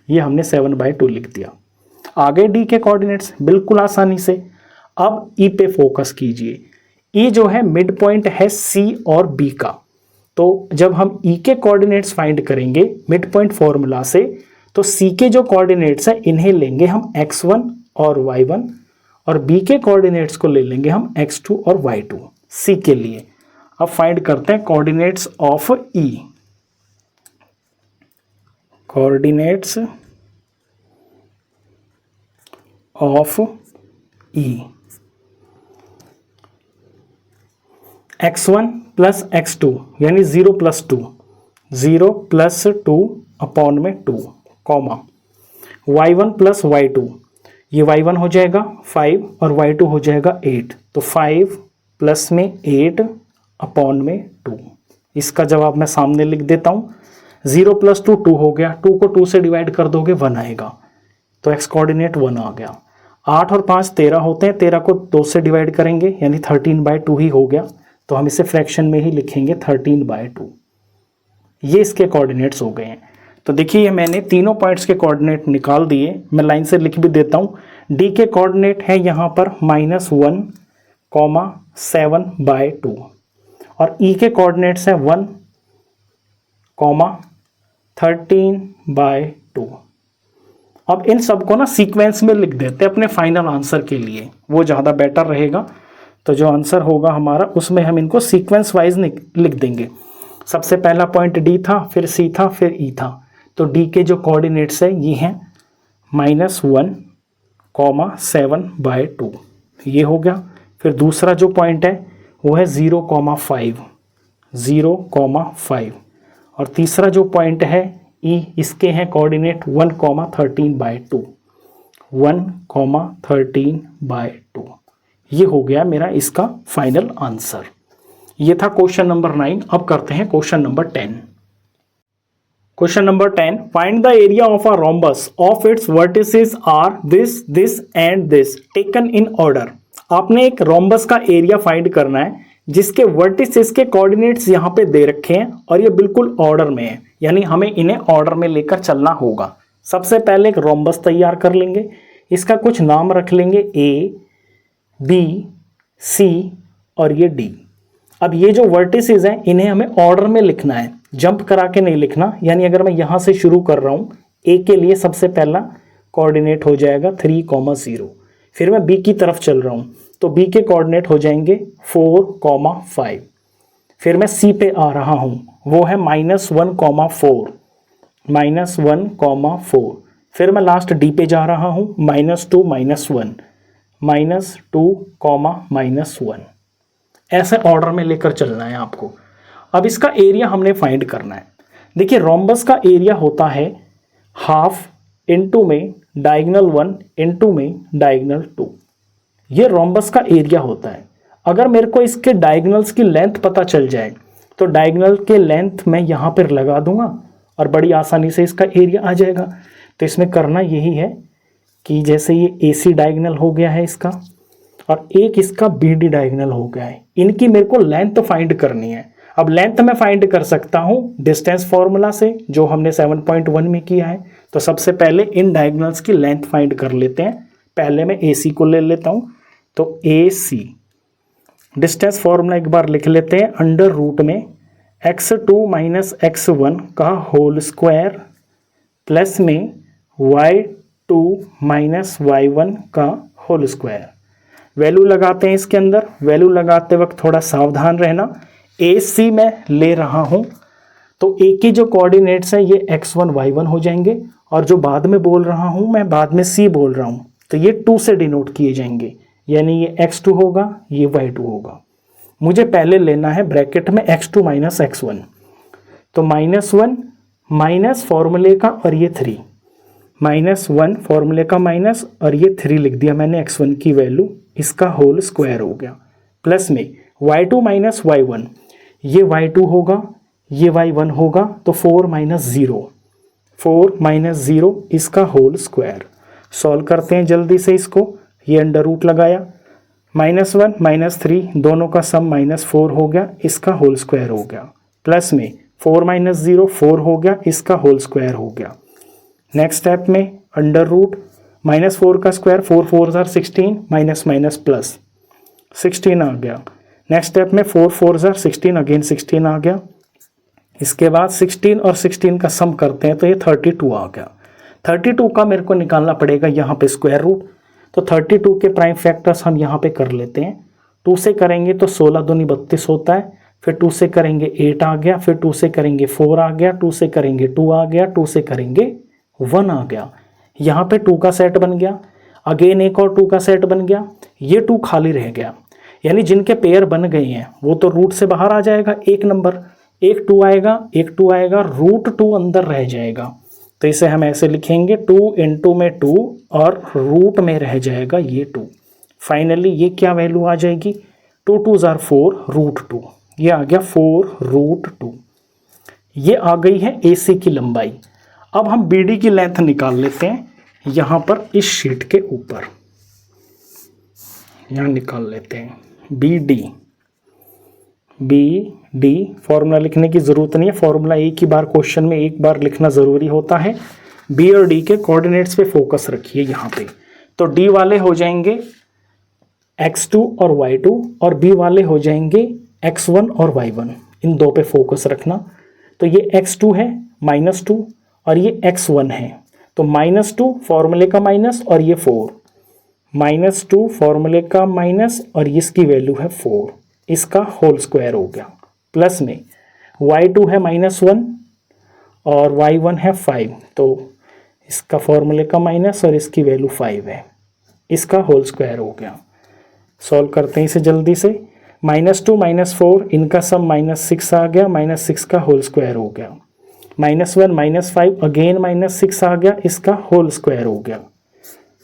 ये हमने 7/2 लिख दिया। आगे डी के कोऑर्डिनेट्स बिल्कुल आसानी से। अब ई पे फोकस कीजिए। ई जो है मिड पॉइंट है सी और बी का, तो जब हम ई के कोऑर्डिनेट्स फाइंड करेंगे मिड पॉइंट फॉर्मूला से, तो सी के जो कोऑर्डिनेट्स हैं इन्हें लेंगे हम x1 और y1 और बी के कोऑर्डिनेट्स को ले लेंगे हम x2 और y2 सी के लिए। अब फाइंड करते हैं coordinates of E. Coordinates of E, x1 plus x2 यानी 0 प्लस 2, 0 प्लस 2 अपॉन में 2, कॉमा y1 प्लस y2, ये y1 हो जाएगा 5 और y2 हो जाएगा 8, तो 5 प्लस में 8 अपॉन में 2। इसका जवाब मैं सामने लिख देता हूँ। 0 प्लस 2 2 हो गया, 2 को 2 से डिवाइड कर दोगे 1 आएगा, तो x कोऑर्डिनेट 1 आ गया। 8 और 5 13 होते हैं, 13 को 2 से डिवाइड करेंगे यानी 13/2 ही हो गया, तो हम इसे फ्रैक्शन में ही लिखेंगे 13/2। ये इसके कोऑर्डिनेट्स हो गए हैं। तो देखिए मैंने तीनों पॉइंट्स के कोऑर्डिनेट निकाल दिए, मैं लाइन से लिख भी देता हूँ। डी के कोऑर्डिनेट है यहाँ पर -1, 7/2 और ई के कोऑर्डिनेट्स है 1, 13/2। अब इन सबको ना सीक्वेंस में लिख देते हैं अपने फाइनल आंसर के लिए, वो ज़्यादा बेटर रहेगा। तो जो आंसर होगा हमारा उसमें हम इनको सीक्वेंस वाइज लिख देंगे। सबसे पहला पॉइंट डी था, फिर सी था, फिर ई था। तो डी के जो कोऑर्डिनेट्स है ये हैं -1, 7/2, ये हो गया। फिर दूसरा जो पॉइंट है वो है 0,5, 0,5 और तीसरा जो पॉइंट है ई, इसके हैं कोऑर्डिनेट 1, 13/2, 1,13/2। ये हो गया मेरा इसका फाइनल आंसर। ये था क्वेश्चन नंबर 9। अब करते हैं question number 10। Question number 10, find the area of a rhombus of its vertices are this this and this taken in order. आपने एक रोम्बस का एरिया फाइंड करना है जिसके वर्टिसेस के कोऑर्डिनेट्स यहाँ पे दे रखे हैं और ये बिल्कुल ऑर्डर में है, यानी हमें इन्हें ऑर्डर में लेकर चलना होगा। सबसे पहले एक रोम्बस तैयार कर लेंगे, इसका कुछ नाम रख लेंगे ए, बी, सी और ये डी। अब ये जो वर्टिसेस हैं इन्हें हमें ऑर्डर में लिखना है, जंप करा के नहीं लिखना। यानी अगर मैं यहाँ से शुरू कर रहा हूँ, ए के लिए सबसे पहला कोऑर्डिनेट हो जाएगा 3,0, फिर मैं बी की तरफ चल रहा हूँ तो बी के कोऑर्डिनेट हो जाएंगे 4,5, फिर मैं सी पे आ रहा हूँ, वो है -1,4, -1,4, फिर मैं लास्ट डी पे जा रहा हूँ -2, -1, -2, -1। ऐसे ऑर्डर में लेकर चलना है आपको। अब इसका एरिया हमने फाइंड करना है। देखिए रोम्बस का एरिया होता है हाफ इनटू में डायगोनल 1 इनटू में डायगोनल 2। ये रोम्बस का एरिया होता है। अगर मेरे को इसके डायगोनल्स की लेंथ पता चल जाए तो डायगोनल के लेंथ मैं यहाँ पर लगा दूंगा और बड़ी आसानी से इसका एरिया आ जाएगा। तो इसमें करना यही है कि जैसे ये AC डायगोनल हो गया है इसका और एक इसका BD डायगोनल हो गया है, इनकी मेरे को लेंथ फाइंड करनी है। अब लेंथ मैं फाइंड कर सकता हूँ डिस्टेंस फॉर्मूला से, जो हमने 7.1 में किया है। तो सबसे पहले इन डायगोनल्स की लेंथ फाइंड कर लेते हैं। पहले मैं AC को ले लेता हूँ, तो AC डिस्टेंस फॉर्मूला एक बार लिख लेते हैं, अंडर रूट में x2 माइनस x1 का होल स्क्वायर प्लस में y2 माइनस y1 का होल स्क्वायर। वैल्यू लगाते हैं इसके अंदर। वैल्यू लगाते वक्त थोड़ा सावधान रहना, AC में ले रहा हूं तो A की जो कोऑर्डिनेट्स हैं ये x1 y1 हो जाएंगे और जो बाद में बोल रहा हूं मैं बाद में C बोल रहा हूं तो ये 2 से डिनोट किए जाएंगे, यानी ये x2 होगा, ये y2 होगा। मुझे पहले लेना है ब्रैकेट में x2 माइनस x1, तो -1 माइनस फॉर्मूले का और ये 3, -1 फॉर्मूले का माइनस और ये 3 लिख दिया मैंने x1 की वैल्यू, इसका होल स्क्वायर हो गया, प्लस में y2 माइनस y1, ये y2 होगा, ये y1 होगा, तो 4 माइनस 0 इसका होल स्क्वायर। सॉल्व करते हैं जल्दी से इसको। ये अंडर रूट लगाया, -1 -3 दोनों का सम -4 हो गया, इसका होल स्क्वायर हो गया, प्लस में 4 माइनस 0 4 हो गया, इसका होल स्क्वायर हो गया। नेक्स्ट स्टेप में अंडर रूट -4 का स्क्वायर, 4 4 ज़ार 16, माइनस माइनस प्लस 16 आ गया। नेक्स्ट स्टेप में 4 4 ज़ार 16, अगेन 16 आ गया। इसके बाद 16 और 16 का सम करते हैं तो ये 32 आ गया। 32 का मेरे को निकालना पड़ेगा यहाँ पे स्क्वायर रूट, तो 32 के प्राइम फैक्टर्स हम यहाँ पे कर लेते हैं। 2 से करेंगे तो 16 दूनी 32 होता है, फिर 2 से करेंगे 8 आ गया, फिर 2 से करेंगे 4 आ गया, 2 से करेंगे 2 आ गया, 2 से करेंगे 1 आ गया। यहाँ पे 2 का सेट बन गया, अगेन एक और 2 का सेट बन गया, ये 2 खाली रह गया। यानी जिनके पेयर बन गए हैं वो तो रूट से बाहर आ जाएगा, एक नंबर, एक 2 आएगा, एक 2 आएगा, रूट 2 अंदर रह जाएगा। तो इसे हम ऐसे लिखेंगे 2 इंटू में 2 और रूट में रह जाएगा ये 2। फाइनली ये क्या वैल्यू आ जाएगी, 2 2 ज़ार 4 रूट 2, ये आ गया 4 रूट 2। ये आ गई है AC की लंबाई। अब हम BD की लेंथ निकाल लेते हैं, यहाँ पर इस शीट के ऊपर यहाँ निकाल लेते हैं BD फॉर्मूला लिखने की ज़रूरत नहीं है, फॉर्मूला एक ही बार क्वेश्चन में एक बार लिखना ज़रूरी होता है। B और D के कोऑर्डिनेट्स पे फोकस रखिए यहाँ पे। तो D वाले हो जाएंगे x2 और y2 और B वाले हो जाएंगे x1 और y1, इन दो पे फोकस रखना। तो ये x2 है -2 और ये x1 है, तो -2 फॉर्मूले का माइनस और ये 4, -2 फॉर्मूले का माइनस और इसकी वैल्यू है 4, इसका होल स्क्वायर हो गया, प्लस में y2 है -1 और y1 है 5, तो इसका फॉर्मूले का माइनस और इसकी वैल्यू 5 है, इसका होल स्क्वायर हो गया। सॉल्व करते हैं इसे जल्दी से। -2 -4 इनका सम -6 आ गया, -6 का होल स्क्वायर हो गया, -1 -5 अगेन -6 आ गया, इसका होल स्क्वायर हो गया,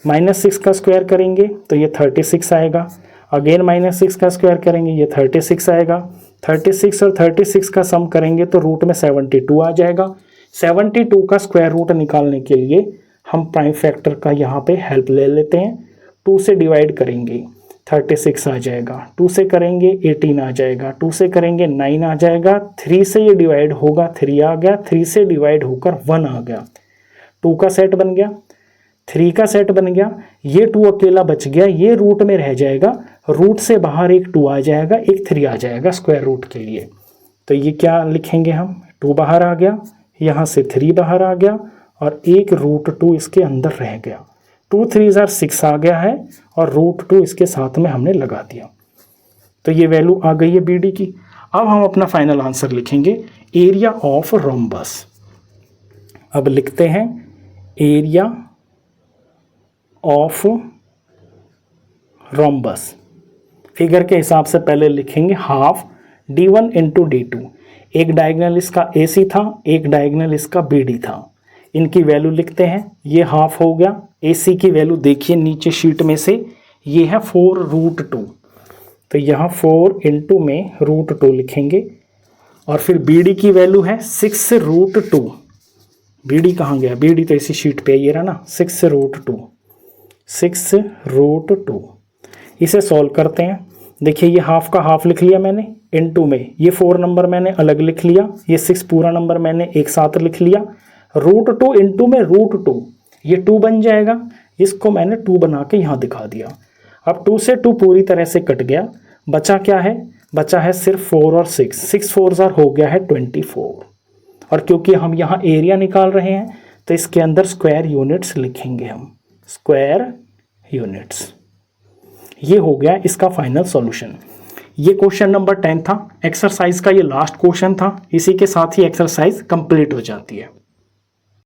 -6 का स्क्वायर करेंगे तो ये 36 आएगा, अगेन -6 का स्क्वायर करेंगे ये 36 आएगा, 36 और 36 का सम करेंगे तो रूट में 72 आ जाएगा। 72 का स्क्वायर रूट निकालने के लिए हम प्राइम फैक्टर का यहाँ पे हेल्प ले लेते हैं। 2 से डिवाइड करेंगे 36 आ जाएगा, 2 से करेंगे 18 आ जाएगा, 2 से करेंगे 9 आ जाएगा, 3 से ये डिवाइड होगा 3 आ गया, 3 से डिवाइड होकर 1 आ गया, 2 का सेट बन गया, 3 का सेट बन गया, ये 2 अकेला बच गया, ये रूट में रह जाएगा, रूट से बाहर एक 2 आ जाएगा, एक 3 आ जाएगा स्क्वायर रूट के लिए। तो ये क्या लिखेंगे हम, 2 बाहर आ गया, यहाँ से 3 बाहर आ गया और एक रूट 2 इसके अंदर रह गया, 2 3 6 आ गया है और रूट 2 इसके साथ में हमने लगा दिया। तो ये वैल्यू आ गई है बी डी की। अब हम अपना फाइनल आंसर लिखेंगे एरिया ऑफ रोम्बस। अब लिखते हैं एरिया ऑफ रोम्बस। फिगर के हिसाब से पहले लिखेंगे हाफ d1 इंटू d2। एक डायगोनल इसका AC था, एक डायगोनल इसका BD था। इनकी वैल्यू लिखते हैं, ये हाफ हो गया। AC की वैल्यू देखिए नीचे शीट में से, ये है 4√2, तो यहाँ 4 इंटू में √2 लिखेंगे। और फिर BD की वैल्यू है 6√2। BD कहाँ गया, BD तो इसी शीट पे ये रहा ना, 6√2, 6√2। इसे सॉल्व करते हैं। देखिए ये हाफ का हाफ लिख लिया मैंने, इनटू में ये 4 नंबर मैंने अलग लिख लिया, ये 6 पूरा नंबर मैंने एक साथ लिख लिया, √2 इंटू में √2, ये 2 बन जाएगा, इसको मैंने 2 बना के यहाँ दिखा दिया। अब 2 से 2 पूरी तरह से कट गया, बचा क्या है, बचा है सिर्फ 4 और 6, 6 4 हो गया है 24। और क्योंकि हम यहाँ एरिया निकाल रहे हैं तो इसके अंदर स्क्वायर यूनिट्स लिखेंगे हम, स्क्वायर यूनिट्स। ये हो गया इसका फाइनल सॉल्यूशन। ये क्वेश्चन नंबर 10 था, एक्सरसाइज का ये लास्ट क्वेश्चन था। इसी के साथ ही एक्सरसाइज कंप्लीट हो जाती है।